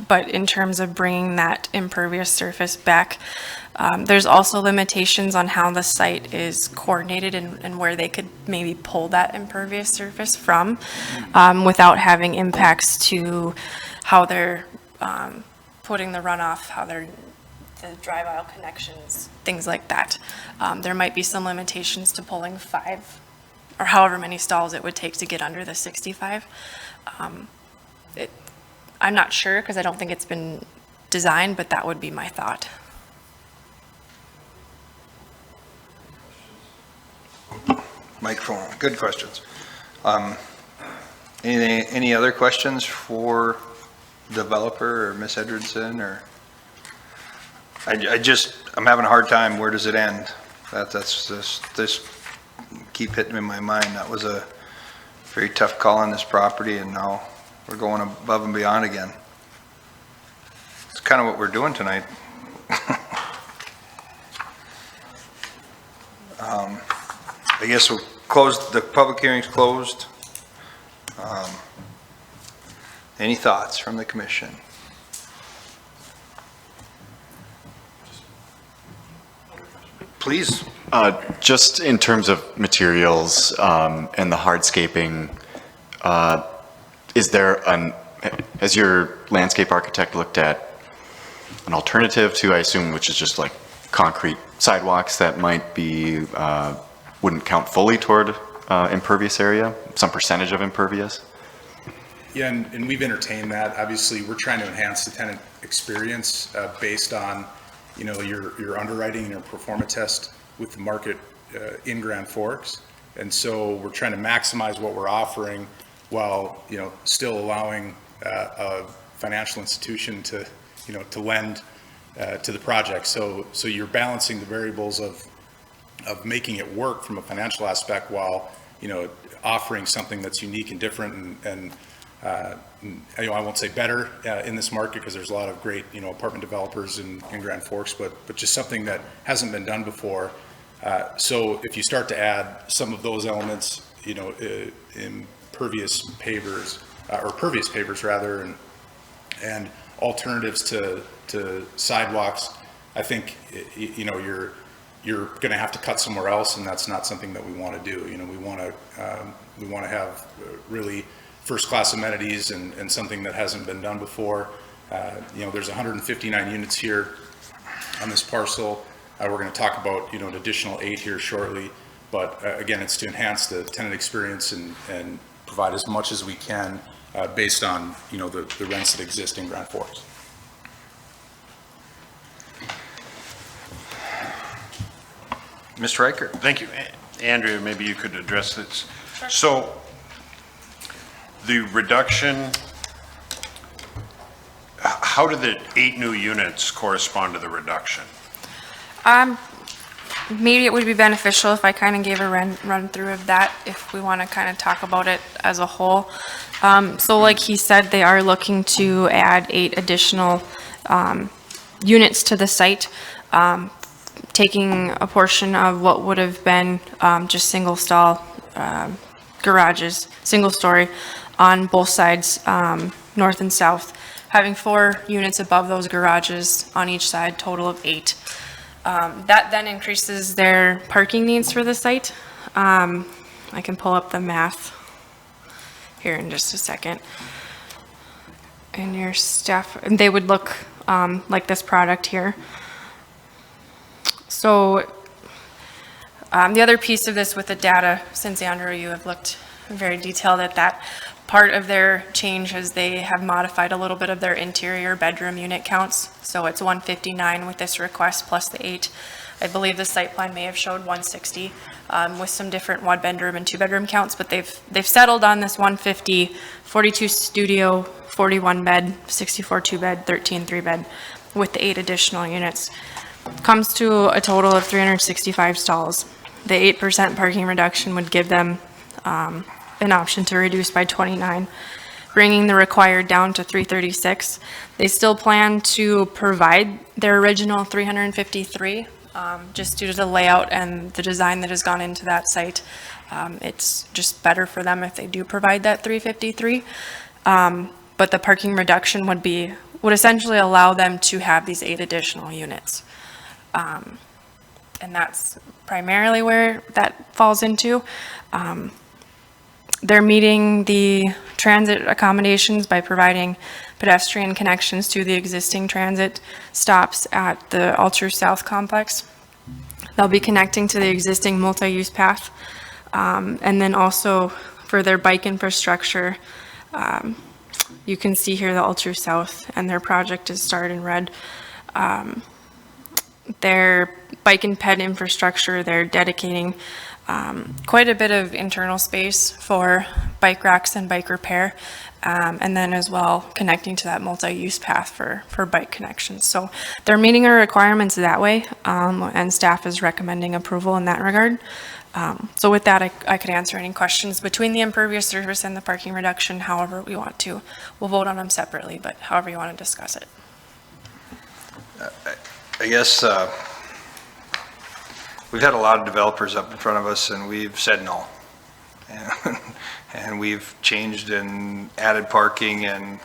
But in terms of bringing that impervious surface back, there's also limitations on how the site is coordinated and where they could maybe pull that impervious surface from without having impacts to how they're putting the runoff, how they're the drive aisle connections, things like that. There might be some limitations to pulling 5 or however many stalls it would take to get under the 65. I'm not sure because I don't think it's been designed, but that would be my thought. Microphone, good questions. Any other questions for developer or Ms. Edredson, or? I'm having a hard time, where does it end? That's just keep hitting in my mind. That was a very tough call on this property, and now we're going above and beyond again. kind of what we're doing tonight. I guess we'll close, the public hearing's closed. Any thoughts from the commission? Please. Just in terms of materials and the hardscaping, is there has your landscape architect looked at an alternative to, I assume, which is just like concrete sidewalks that might be, wouldn't count fully toward impervious area, some percentage of impervious? Yeah, and we've entertained that. Obviously, we're trying to enhance the tenant experience based on, you know, your underwriting and your performance test with the market in Grand Forks. And so we're trying to maximize what we're offering while, you know, still allowing a financial institution to, you know, to lend to the project. So you're balancing the variables of making it work from a financial aspect while, you know, offering something that's unique and different and you know, I won't say better in this market because there's a lot of great, you know, apartment developers in Grand Forks, but just something that hasn't been done before. So if you start to add some of those elements, you know, impervious pavers or pervious pavers rather, and alternatives to sidewalks, I think, you know, you're going to have to cut somewhere else, and that's not something that we want to do. You know, we want to have really first-class amenities and something that hasn't been done before. You know, there's 159 units here on this parcel. We're going to talk about, you know, an additional 8 here shortly. But again, it's to enhance the tenant experience and provide as much as we can based on, you know, the rents that exist in Grand Forks. Mr. Riker. Thank you. Andrea, maybe you could address this. Sure. So the reduction, how do the 8 new units correspond to the reduction? Maybe it would be beneficial if I kind of gave a run through of that if we want to kind of talk about it as a whole. So like he said, they are looking to add 8 additional units to the site, taking a portion of what would have been just single stall garages, single story on both sides, north and south, having 4 units above those garages on each side, total of 8. That then increases their parking needs for the site. I can pull up the math here in just a second. And your staff, and they would look like this product here. So the other piece of this with the data, since Andrew, you have looked very detailed at that, part of their change is they have modified a little bit of their interior bedroom unit counts. So it's 159 with this request plus the 8. I believe the site plan may have showed 160 with some different 1-bedroom and 2-bedroom counts, but they've settled on this 150, 42 studio, 41 bed, 64 2-bed, 13 3-bed with the 8 additional units. Comes to a total of 365 stalls. The 8% parking reduction would give them an option to reduce by 29, bringing the required down to 336. They still plan to provide their original 353, just due to the layout and the design that has gone into that site. It's just better for them if they do provide that 353. But the parking reduction would essentially allow them to have these 8 additional units. And that's primarily where that falls into. They're meeting the transit accommodations by providing pedestrian connections to the existing transit stops at the Ultra South complex. They'll be connecting to the existing multi-use path. And then also for their bike infrastructure, you can see here the Ultra South and their project is starred in red. Their bike and ped infrastructure, they're dedicating quite a bit of internal space for bike racks and bike repair, and then as well connecting to that multi-use path for bike connections. So they're meeting our requirements that way, and staff is recommending approval in that regard. So with that, I could answer any questions between the impervious surface and the parking reduction, however we want to. We'll vote on them separately, but however you want to discuss it. I guess we've had a lot of developers up in front of us and we've said no. And we've changed and added parking, and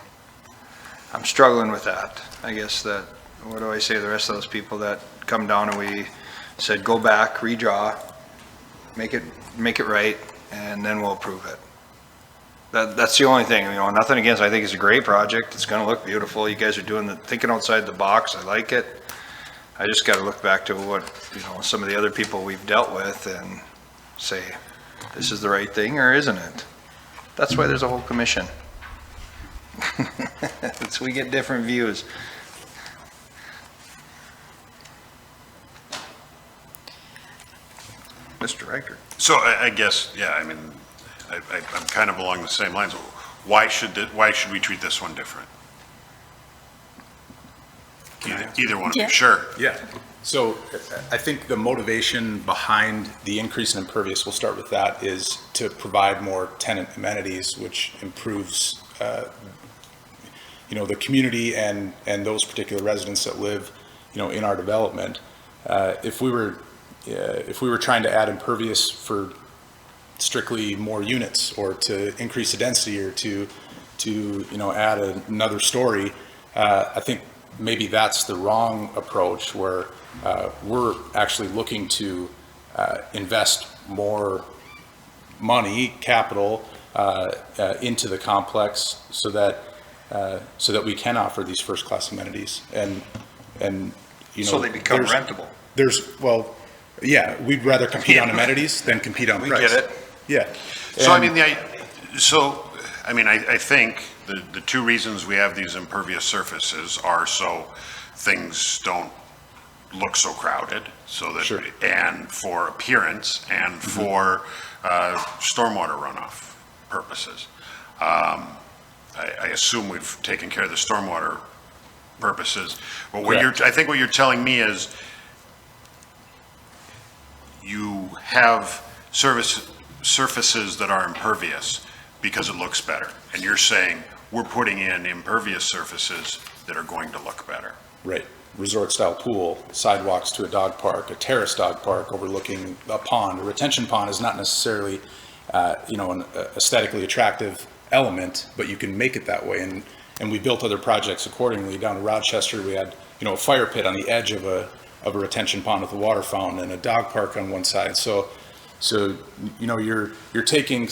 I'm struggling with that. I guess that, what do I say to the rest of those people that come down and we said, go back, redraw, make it right, and then we'll approve it. That's the only thing, nothing against, I think it's a great project. It's gonna look beautiful. You guys are thinking outside the box. I like it. I just gotta look back to what, some of the other people we've dealt with and say, this is the right thing or isn't it? That's why there's a whole commission. So we get different views. Mr. Riker. So I guess, yeah, I mean, I'm kind of along the same lines. Why should we treat this one different? Either one of you, sure. Yeah. So I think the motivation behind the increase in impervious, we'll start with that, is to provide more tenant amenities, which improves, the community and those particular residents that live, in our development. If we were trying to add impervious for strictly more units or to increase the density or to add another story, I think maybe that's the wrong approach, where we're actually looking to invest more money, capital, into the complex so that we can offer these first-class amenities and So they become rentable. Yeah, we'd rather compete on amenities than compete on price. We get it. Yeah. So I think the two reasons we have these impervious surfaces are so things don't look so crowded, so that, sure. And for appearance and for stormwater runoff purposes. I assume we've taken care of the stormwater purposes. But I think what you're telling me is you have surfaces that are impervious because it looks better. And you're saying we're putting in impervious surfaces that are going to look better. Right. Resort style pool, sidewalks to a dog park, a terrace dog park overlooking a pond. A retention pond is not necessarily, an aesthetically attractive element, but you can make it that way. And we built other projects accordingly. Down in Rochester, we had, a fire pit on the edge of a retention pond with a water fountain and a dog park on one side. So you're taking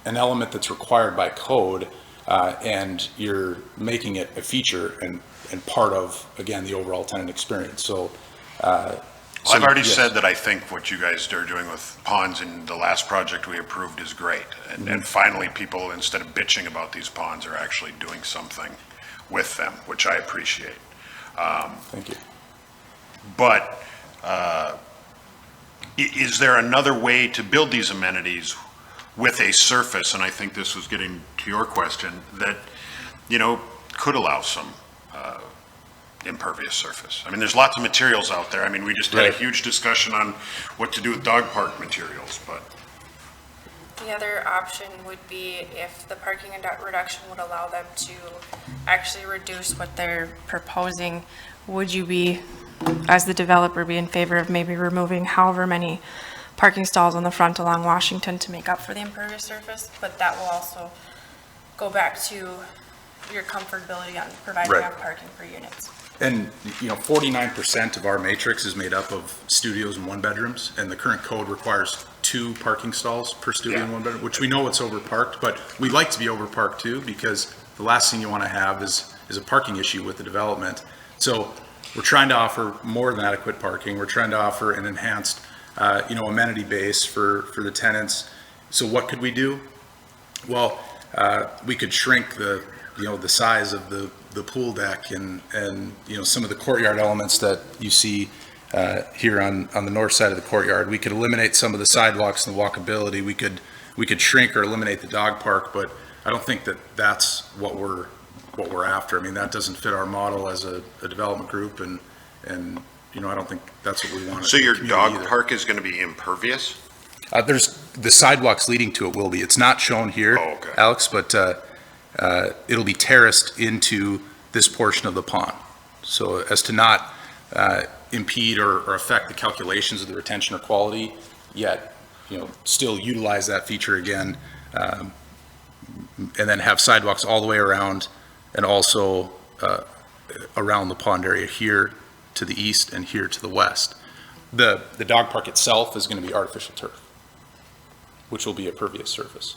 an element that's required by code, and you're making it a feature and part of, again, the overall tenant experience. So I've already said that I think what you guys are doing with ponds in the last project we approved is great. And finally, people, instead of bitching about these ponds, are actually doing something with them, which I appreciate. Thank you. But is there another way to build these amenities with a surface, and I think this was getting to your question, that, could allow some impervious surface? I mean, there's lots of materials out there. I mean, we just had a huge discussion on what to do with dog park materials, but. The other option would be if the parking reduction would allow them to actually reduce what they're proposing, would you be, as the developer, be in favor of maybe removing however many parking stalls on the front along Washington to make up for the impervious surface? But that will also go back to your comfortability on providing enough parking for units. And, 49% of our matrix is made up of studios and one bedrooms, and the current code requires 2 parking stalls per studio and one bedroom, which we know it's overparked, but we like to be overparked too, because the last thing you want to have is a parking issue with the development. So we're trying to offer more than adequate parking. We're trying to offer an enhanced, amenity base for the tenants. So what could we do? Well, we could shrink the size of the pool deck and some of the courtyard elements that you see here on the north side of the courtyard. We could eliminate some of the sidewalks and the walkability. We could shrink or eliminate the dog park, but I don't think that that's what we're after. I mean, that doesn't fit our model as a development group, and I don't think that's what we want. So your dog park is going to be impervious? There's the sidewalks leading to it will be. It's not shown here, Alex, but it'll be terraced into this portion of the pond. So as to not impede or affect the calculations of the retention or quality, yet, still utilize that feature again, and then have sidewalks all the way around, and also around the pond area here to the east and here to the west. The dog park itself is going to be artificial turf, which will be a pervious surface.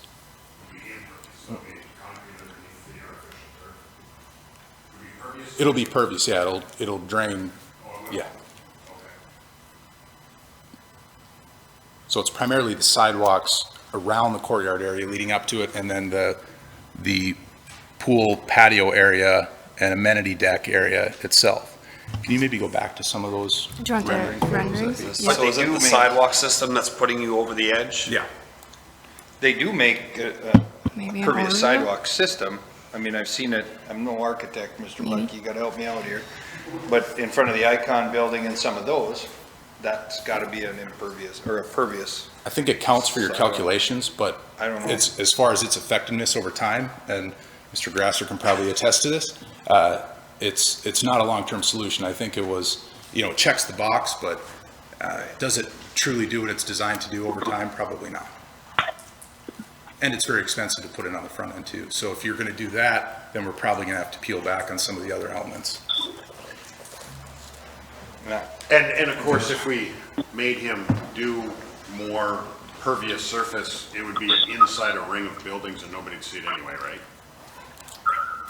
It'll be pervious, yeah, it'll drain, yeah. So it's primarily the sidewalks around the courtyard area leading up to it, and then the pool patio area and amenity deck area itself. Can you maybe go back to some of those Do you want the renderings? So is it the sidewalk system that's putting you over the edge? Yeah. They do make Maybe a an pervious overlay? sidewalk system. I mean, I've seen it, I'm no architect, Mr. Bucky, you gotta help me out here. But in front of the Icon building and some of those, that's gotta be an impervious, or a pervious. I think it counts for your calculations, but I don't know. it's, as far as its effectiveness over time, and Mr. Grasser can probably attest to this, it's not a long-term solution. I think it was, it checks the box, but does it truly do what it's designed to do over time? Probably not. And it's very expensive to put it on the front end too. So if you're going to do that, then we're probably going to have to peel back on some of the other elements. And of course, if we made him do more pervious surface, it would be inside a ring of buildings and nobody'd see it anyway, right?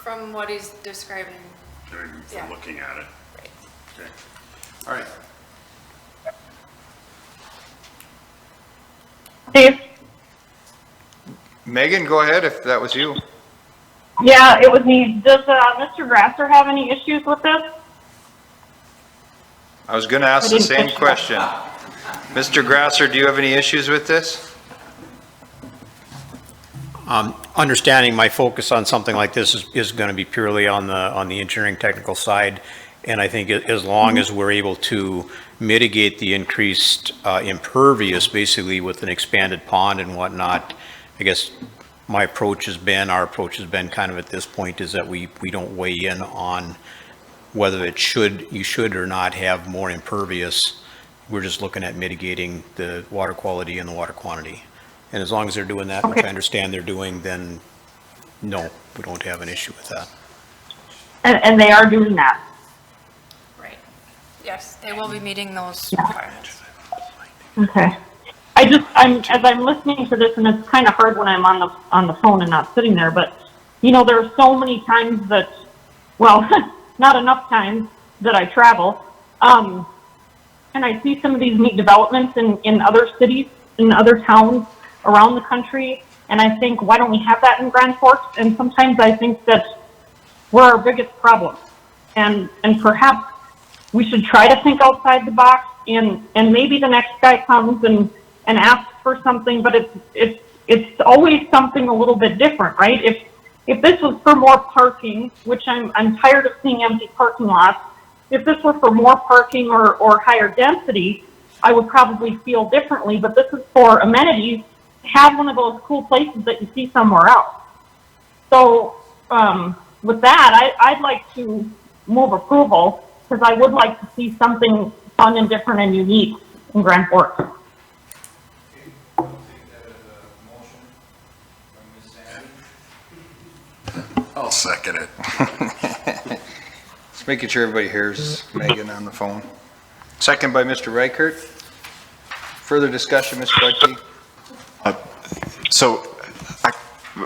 From what he's describing. From looking at it. Okay. All right. Dave? Megan, go ahead if that was you. Yeah, it was me. Does Mr. Grasser have any issues with this? I was gonna ask the same question. Mr. Grasser, do you have any issues with this? Understanding my focus on something like this is going to be purely on the engineering technical side. And I think as long as we're able to mitigate the increased impervious, basically with an expanded pond and whatnot, I guess our approach has been kind of at this point is that we don't weigh in on whether you should or not have more impervious. We're just looking at mitigating the water quality and the water quantity. And as long as they're doing that, which I understand they're doing, then no, we don't have an issue with that. And they are doing that. Right. Yes, they will be meeting those requirements. Okay. As I'm listening to this, and it's kind of hard when I'm on the phone and not sitting there, but there are so many times that, well, not enough times that I travel, and I see some of these neat developments in other cities, in other towns around the country, and I think, why don't we have that in Grand Forks? And sometimes I think that we're our biggest problem, and perhaps we should try to think outside the box, and maybe the next guy comes and asks for something, but it's always something a little bit different, right? If this was for more parking, which I'm tired of seeing empty parking lots, if this were for more parking or higher density, I would probably feel differently, but this is for amenities. Have one of those cool places that you see somewhere else. So with that, I'd like to move approval, because I would like to see something fun and different and unique in Grand Forks. I'll second it. Just making sure everybody hears Megan on the phone. Second by Mr. Reichert. Further discussion, Mr. Bucky?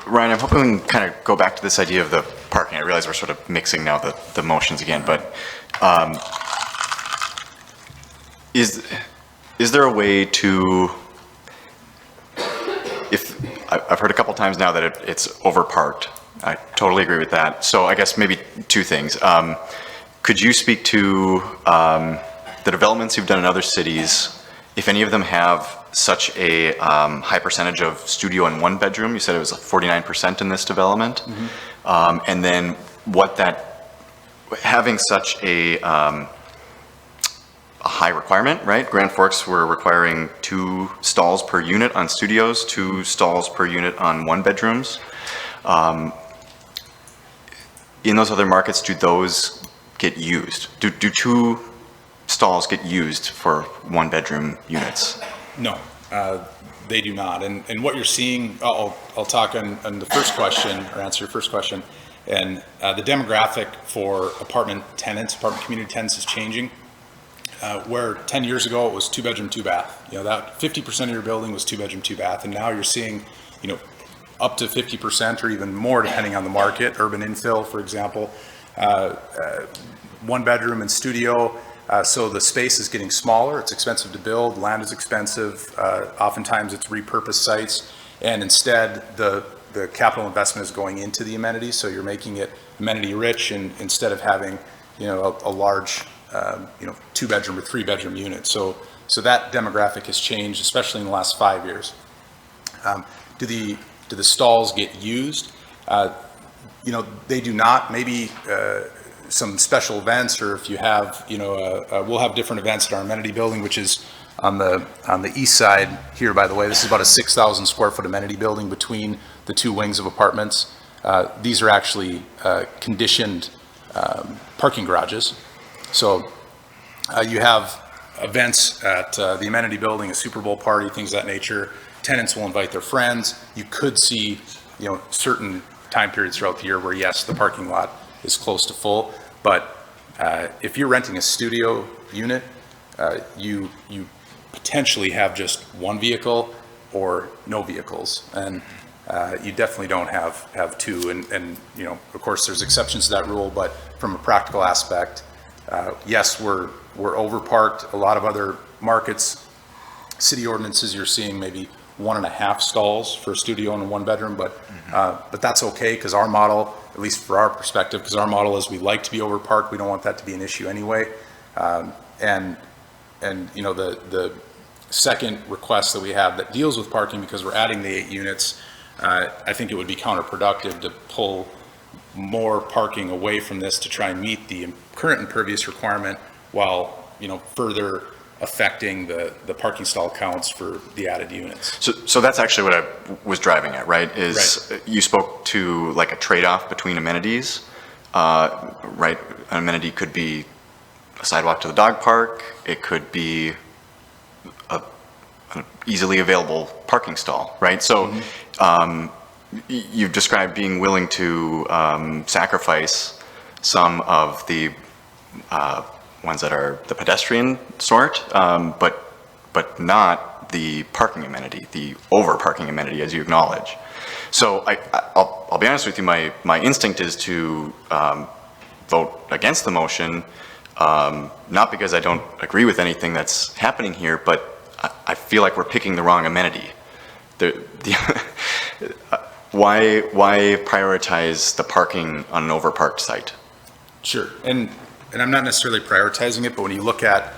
Ryan, I'm hoping we can kind of go back to this idea of the parking. I realize we're sort of mixing now the motions again, but is there a way to, I've heard a couple times now that it's overparked. I totally agree with that. So I guess maybe two things. Could you speak to the developments you've done in other cities, if any of them have such a high percentage of studio and one bedroom? You said it was 49% in this development. Mm-hmm. And then having such a high requirement, right? Grand Forks were requiring 2 stalls per unit on studios, 2 stalls per unit on one bedrooms. In those other markets, do those get used? Do two stalls get used for one-bedroom units? No, they do not. And what you're seeing, I'll talk on the first question, or answer your first question. And the demographic for apartment tenants, apartment community tenants is changing. Where 10 years ago it was 2-bedroom, 2-bath. You know, that 50% of your building was 2-bedroom, 2-bath. And now you're seeing, you know, up to 50% or even more depending on the market, urban infill, for example, 1-bedroom and studio. So the space is getting smaller, it's expensive to build, land is expensive, oftentimes it's repurposed sites, and instead the capital investment is going into the amenities, so you're making it amenity rich, and instead of having, you know, a large, you know, 2-bedroom or 3-bedroom unit. So that demographic has changed, especially in the last 5 years. Do the stalls get used? You know, they do not. Maybe some special events, or if you have, you know, we'll have different events at our amenity building, which is on the east side here, by the way. This is about a 6,000 square foot amenity building between the two wings of apartments. These are actually conditioned parking garages. So you have events at the amenity building, a Super Bowl party, things of that nature. Tenants will invite their friends. You could see, you know, certain time periods throughout the year where, yes, the parking lot is close to full. But if you're renting a studio unit, you potentially have just one vehicle or no vehicles, and you definitely don't have two. And you know, of course, there's exceptions to that rule, but from a practical aspect, yes, we're overparked. A lot of other markets, city ordinances, you're seeing maybe 1.5 stalls for a studio and a 1-bedroom, but that's okay, because our model, at least for our perspective, because our model is we like to be overparked. We don't want that to be an issue anyway. And you know, the second request that we have that deals with parking, because we're adding the 8 units, I think it would be counterproductive to pull more parking away from this to try and meet the current impervious requirement, while, you know, further affecting the parking stall counts for the added units. So that's actually what I was driving at, right? Right. You spoke to like a trade-off between amenities, right? An amenity could be a sidewalk to the dog park. It could be an easily available parking stall, right? So you've described being willing to sacrifice some of the ones that are the pedestrian sort, but not the parking amenity, the over parking amenity, as you acknowledge. So I'll be honest with you, my instinct is to vote against the motion, not because I don't agree with anything that's happening here, but I feel like we're picking the wrong amenity. Why prioritize the parking on an overparked site? Sure, and I'm not necessarily prioritizing it, but when you look at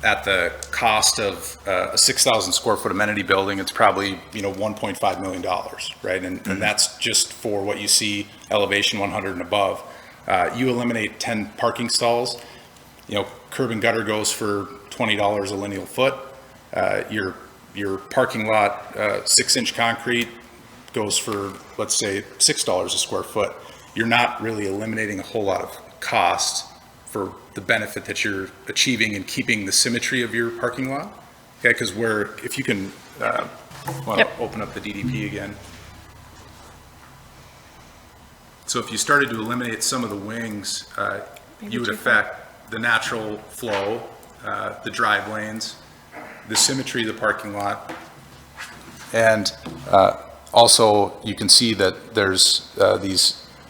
the cost of a 6,000 square foot amenity building, it's probably, you know, $1.5 million, right? And that's just for what you see elevation 100 and above. You eliminate 10 parking stalls, you know, curb and gutter goes for $20 a lineal foot. Your parking lot, 6-inch concrete goes for, let's say, $6 a square foot. You're not really eliminating a whole lot of cost for the benefit that you're achieving in keeping the symmetry of your parking lot. Okay, because if you can, want to open up the DDP again. So if you started to eliminate some of the wings, you would affect the natural flow, the drive lanes, the symmetry of the parking lot, and also you can see that there's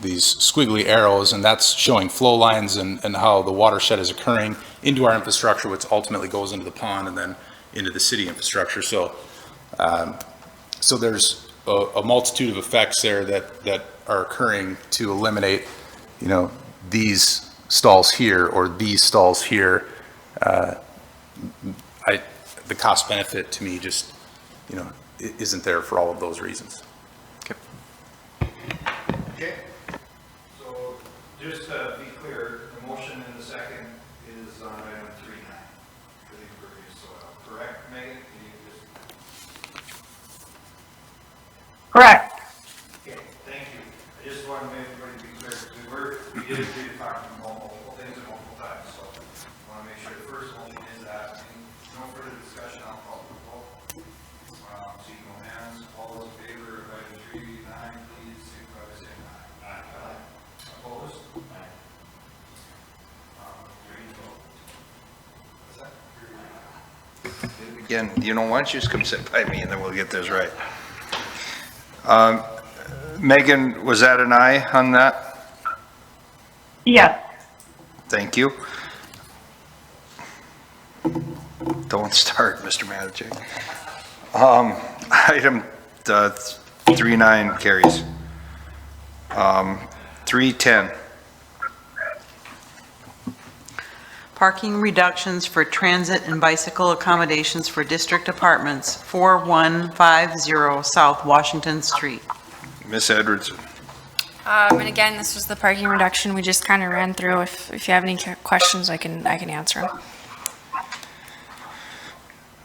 these squiggly arrows, and that's showing flow lines and how the watershed is occurring into our infrastructure, which ultimately goes into the pond and then into the city infrastructure. So so there's a multitude of effects there that are occurring to eliminate, you know, these stalls here or these stalls here. The cost benefit to me just, you know, isn't there for all of those reasons. Okay, so just to be clear, the motion in the second is on item 3.9 for the impervious soil, correct, Megan? Can you just... Correct. Okay, thank you. I just want to want everybody to be clear, because we did agree to talk to multiple things at multiple times, so I want to make sure the first motion is that, no further discussion, I'll call for the vote. Seeing no hands, all those in favor of item 3-9, please signify by saying aye. Aye. Opposed? Aye. What's that? Again, why don't you just come sit by me and then we'll get this right. Megan, was that an aye on that? Yes. Thank you. Don't start, Mr. Manager. Item 3-9 carries. 3-10. Parking reductions for transit and bicycle accommodations for district apartments, 4150 South Washington Street. Ms. Edwards. And again, this was the parking reduction we just kind of ran through. If you have any questions, I can answer them.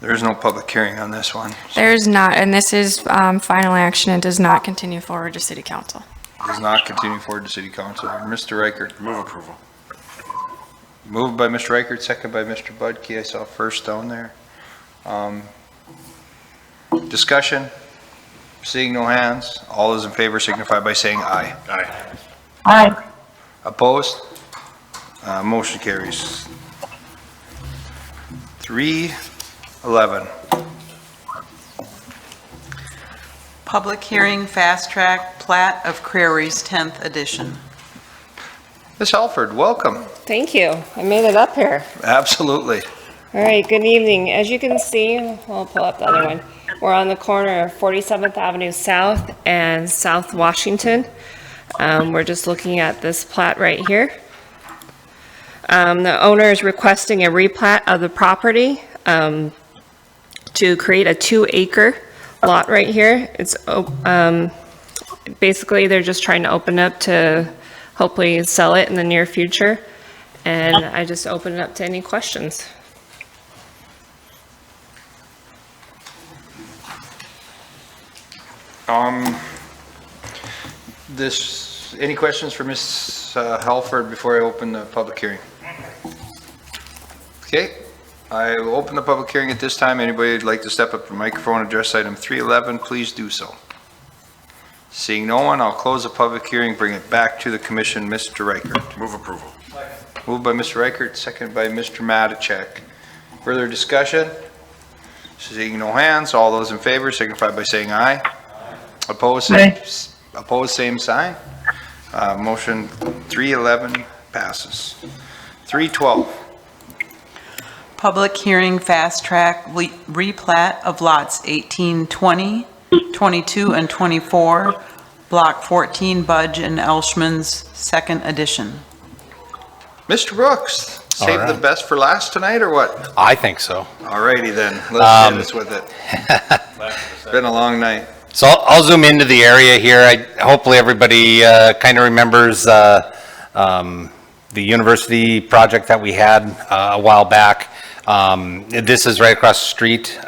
There is no public hearing on this one. There is not, and this is final action. It does not continue forward to City Council. Does not continue forward to City Council. Mr. Reichert. Move approval. Moved by Mr. Reichert, second by Mr. Budke. I saw first down there. Discussion? Seeing no hands, all those in favor signify by saying aye. Aye. Aye. Opposed? Motion carries. 3-11. Public hearing, fast track, plat of Crary's 10th edition. Ms. Halford, welcome. Thank you. I made it up here. Absolutely. All right, good evening. As you can see, I'll pull up the other one. We're on the corner of 47th Avenue South and South Washington. We're just looking at this plat right here. The owner is requesting a replat of the property to create a 2-acre lot right here. It's basically they're just trying to open up to hopefully sell it in the near future. And I just open it up to any questions. Any questions for Ms. Halford before I open the public hearing? Okay, I will open the public hearing at this time. Anybody would like to step up to the microphone and address item 311, please do so. Seeing no one, I'll close the public hearing, bring it back to the commission. Mr. Reichert. Move approval. Moved by Mr. Reichert, second by Mr. Matacek. Further discussion? Seeing no hands, all those in favor signify by saying aye. Opposed, same sign. Motion 311 passes. 312. Public hearing, fast track, replat of lots 18, 20, 22, and 24, Block 14, Budge and Elshman's 2nd edition. Mr. Brooks, save All the right. best for last tonight, or what? I think so. All righty then, let's hit us with it. It's been a long night. So I'll zoom into the area here. Hopefully everybody kind of remembers the university project that we had a while back. This is right across the street.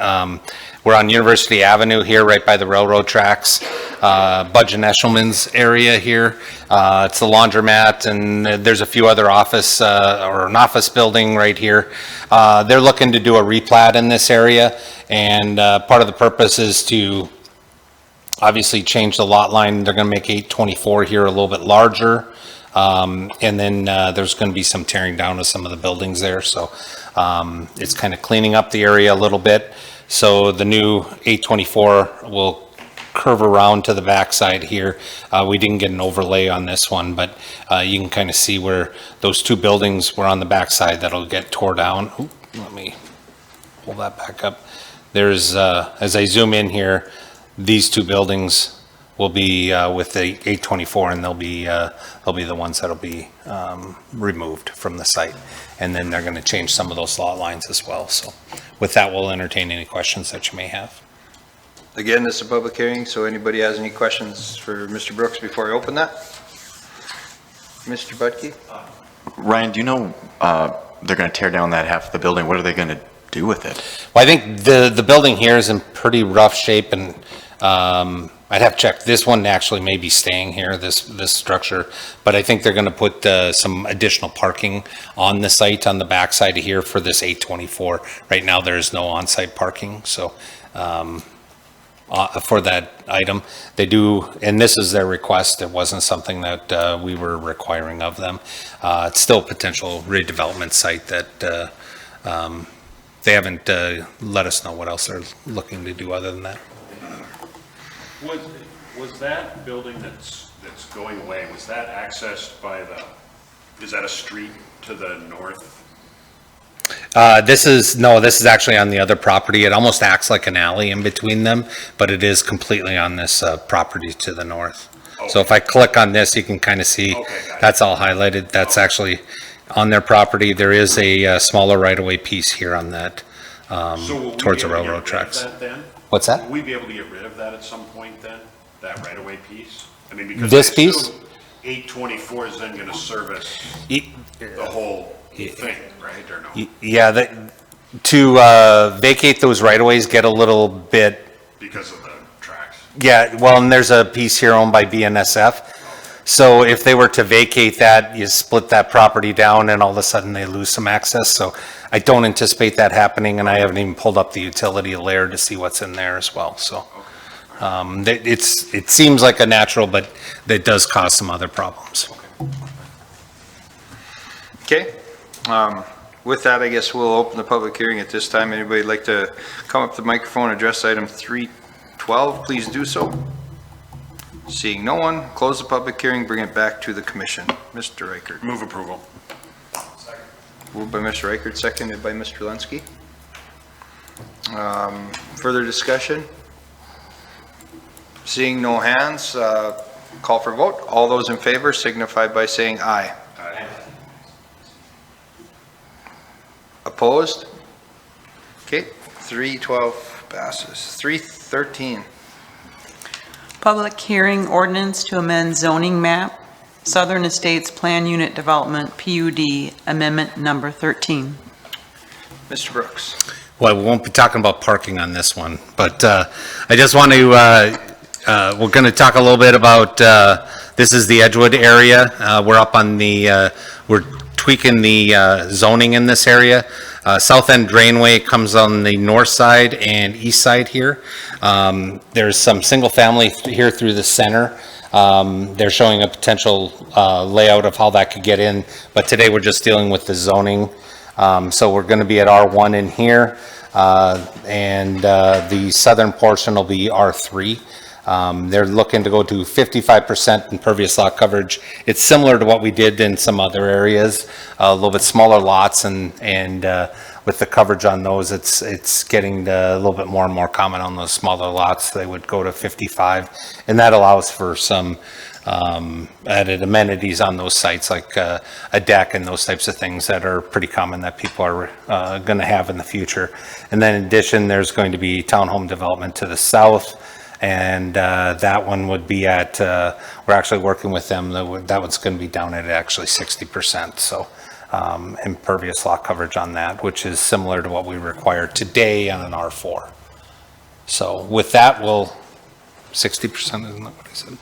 We're on University Avenue here, right by the railroad tracks. Budge and Eshelman's area here. It's the laundromat, and there's a few other office or an office building right here. They're looking to do a replat in this area, and part of the purpose is to obviously change the lot line. They're going to make 824 here a little bit larger. And then there's going to be some tearing down of some of the buildings there. So it's kind of cleaning up the area a little bit. So the new 824 will curve around to the backside here. We didn't get an overlay on this one, but you can kind of see where those two buildings were on the backside that'll get tore down. Ooh, let me pull that back up. There's, as I zoom in here, these two buildings will be with the 824, and they'll be the ones that'll be removed from the site. And then they're going to change some of those lot lines as well. So with that, we'll entertain any questions that you may have. Again, this is a public hearing, so anybody has any questions for Mr. Brooks before I open that? Mr. Budke? Ryan, do you know they're going to tear down that half of the building? What are they going to do with it? Well, I think the building here is in pretty rough shape, and I'd have to check. This one actually may be staying here, this structure, but I think they're going to put some additional parking on the site on the backside of here for this 824. Right now, there is no on-site parking, so for that item, they do, and this is their request. It wasn't something that we were requiring of them. It's still a potential redevelopment site that they haven't let us know what else they're looking to do other than that. Was that building that's going away, was that accessed by is that a street to the north? This is actually on the other property. It almost acts like an alley in between them, but it is completely on this property to the north. Okay. So if I click on this, you can kind of see that's all highlighted. That's actually on their property. There is a smaller right-of-way piece here on that towards the railroad tracks. What's that? Will we be able to get rid of that at some point then, that right-of-way piece? I mean, because this piece? 824 is then going to service the whole thing, right, or no? Yeah, to vacate those right-of-ways get a little bit... Because of the tracks? Yeah, well, and there's a piece here owned by BNSF. So if they were to vacate that, you split that property down and all of a sudden they lose some access. So I don't anticipate that happening, and I haven't even pulled up the utility layer to see what's in there as well. So it seems like a natural, but it does cause some other problems. Okay. With that, I guess we'll open the public hearing at this time. Anybody like to come up to the microphone, address item 312, please do so. Seeing no one, close the public hearing, bring it back to the commission. Mr. Reichert. Move approval. Second. Moved by Mr. Reichert, seconded by Mr. Lenski. Further discussion? Seeing no hands, call for vote. All those in favor signify by saying aye. Aye. Opposed? Okay, 312 passes. 313. Public hearing ordinance to amend zoning map, Southern Estates Plan Unit Development, PUD, Amendment Number 13. Mr. Brooks. Well, we won't be talking about parking on this one, but I just want to, we're going to talk a little bit about, this is the Edgewood area. We're up on the, we're tweaking the zoning in this area. South End Drainway comes on the north side and east side here. There's some single family here through the center. They're showing a potential layout of how that could get in, but today we're just dealing with the zoning. So we're going to be at R1 in here, and the southern portion will be R3. They're looking to go to 55% impervious lot coverage. It's similar to what we did in some other areas, a little bit smaller lots, and with the coverage on those, it's getting a little bit more and more common on those smaller lots. They would go to 55, and that allows for some added amenities on those sites, like a deck and those types of things that are pretty common that people are going to have in the future. And then in addition, there's going to be townhome development to the south. And that one would be at, we're actually working with them, that one's going to be down at actually 60%. So impervious lot coverage on that, which is similar to what we require today on an R4. So with that, we'll, 60%, isn't that what I said?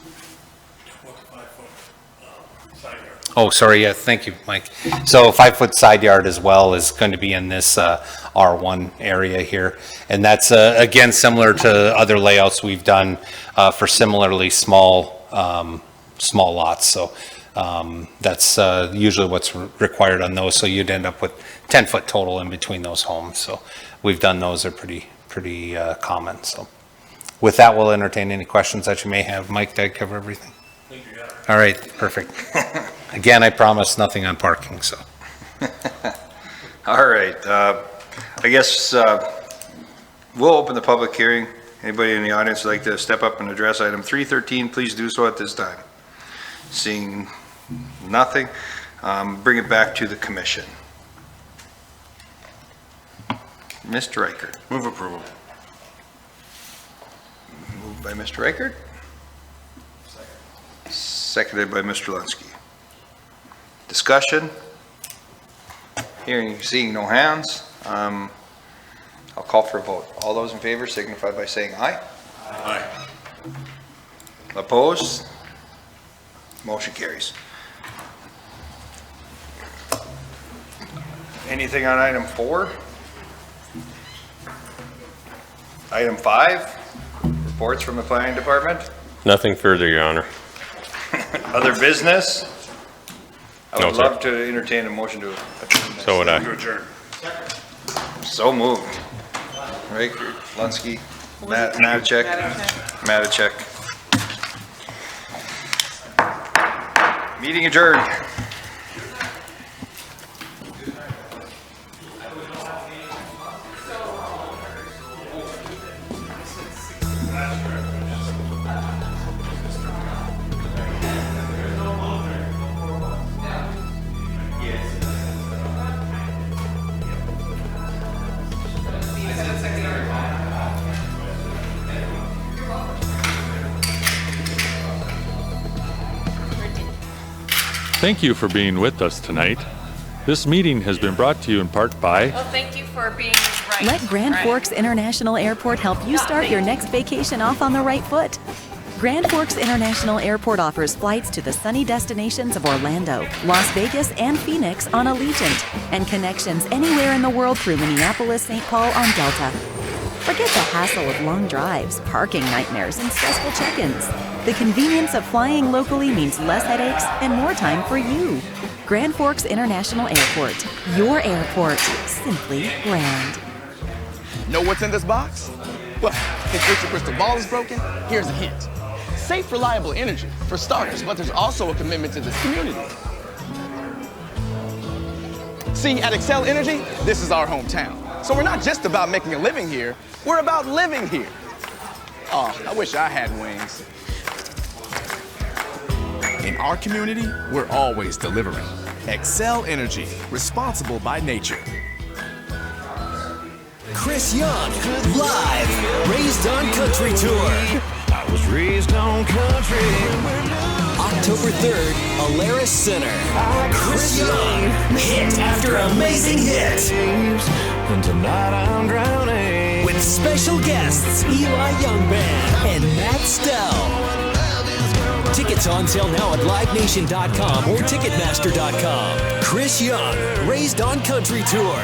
Oh, sorry, yeah, thank you, Mike. So 5-foot side yard as well is going to be in this R1 area here. And that's, again, similar to other layouts we've done for similarly small lots. So that's usually what's required on those. So you'd end up with 10-foot total in between those homes. So we've done those, are pretty common. So with that, we'll entertain any questions that you may have. Mike, did I cover everything? All right, perfect. Again, I promise nothing on parking, so. All right, I guess we'll open the public hearing. Anybody in the audience would like to step up and address item 313, please do so at this time. Seeing nothing, bring it back to the commission. Mr. Reichert. Move approval. Moved by Mr. Reichert. Seconded by Mr. Lenski. Discussion? Seeing no hands, I'll call for a vote. All those in favor signify by saying aye. Aye. Opposed? Motion carries. Anything on item 4? Item 5, reports from the planning department. Nothing further, Your Honor. Other business? I No, would sir. love to entertain a motion to adjourn. this. So would I. To adjourn. So moved. Raker, Lunsky, Matachek. Meeting adjourned. Thank you for being with us tonight. This meeting has been brought to you in part by Well, thank you for being right. Let Grand Right. Forks International Airport help you start your next vacation off on the right foot. Grand Forks International Airport offers flights to the sunny destinations of Orlando, Las Vegas, and Phoenix on Allegiant, and connections anywhere in the world through Minneapolis, St. Paul on Delta. Forget the hassle of long drives, parking nightmares, and stressful check-ins. The convenience of flying locally means less headaches and more time for you. Grand Forks International Airport. Your airport. Simply grand. Know what's in this box? Well, in case your crystal ball is broken, here's a hint. Safe, reliable energy, for starters, but there's also a commitment to this community. See, at Excel Energy, this is our hometown. So we're not just about making a living here, we're about living here. Oh, I wish I had wings. In our community, we're always delivering. Excel Energy, responsible by nature. Chris Young, live, Raised on Country Tour. I was raised on country. October 3rd, ALERUS Center. Chris Young, hit after amazing hit. And tonight I'm drowning. With special guests, Eli Young Band and Matt Stell. Tickets on sale now at livenation.com or ticketmaster.com. Chris Young, Raised on Country Tour.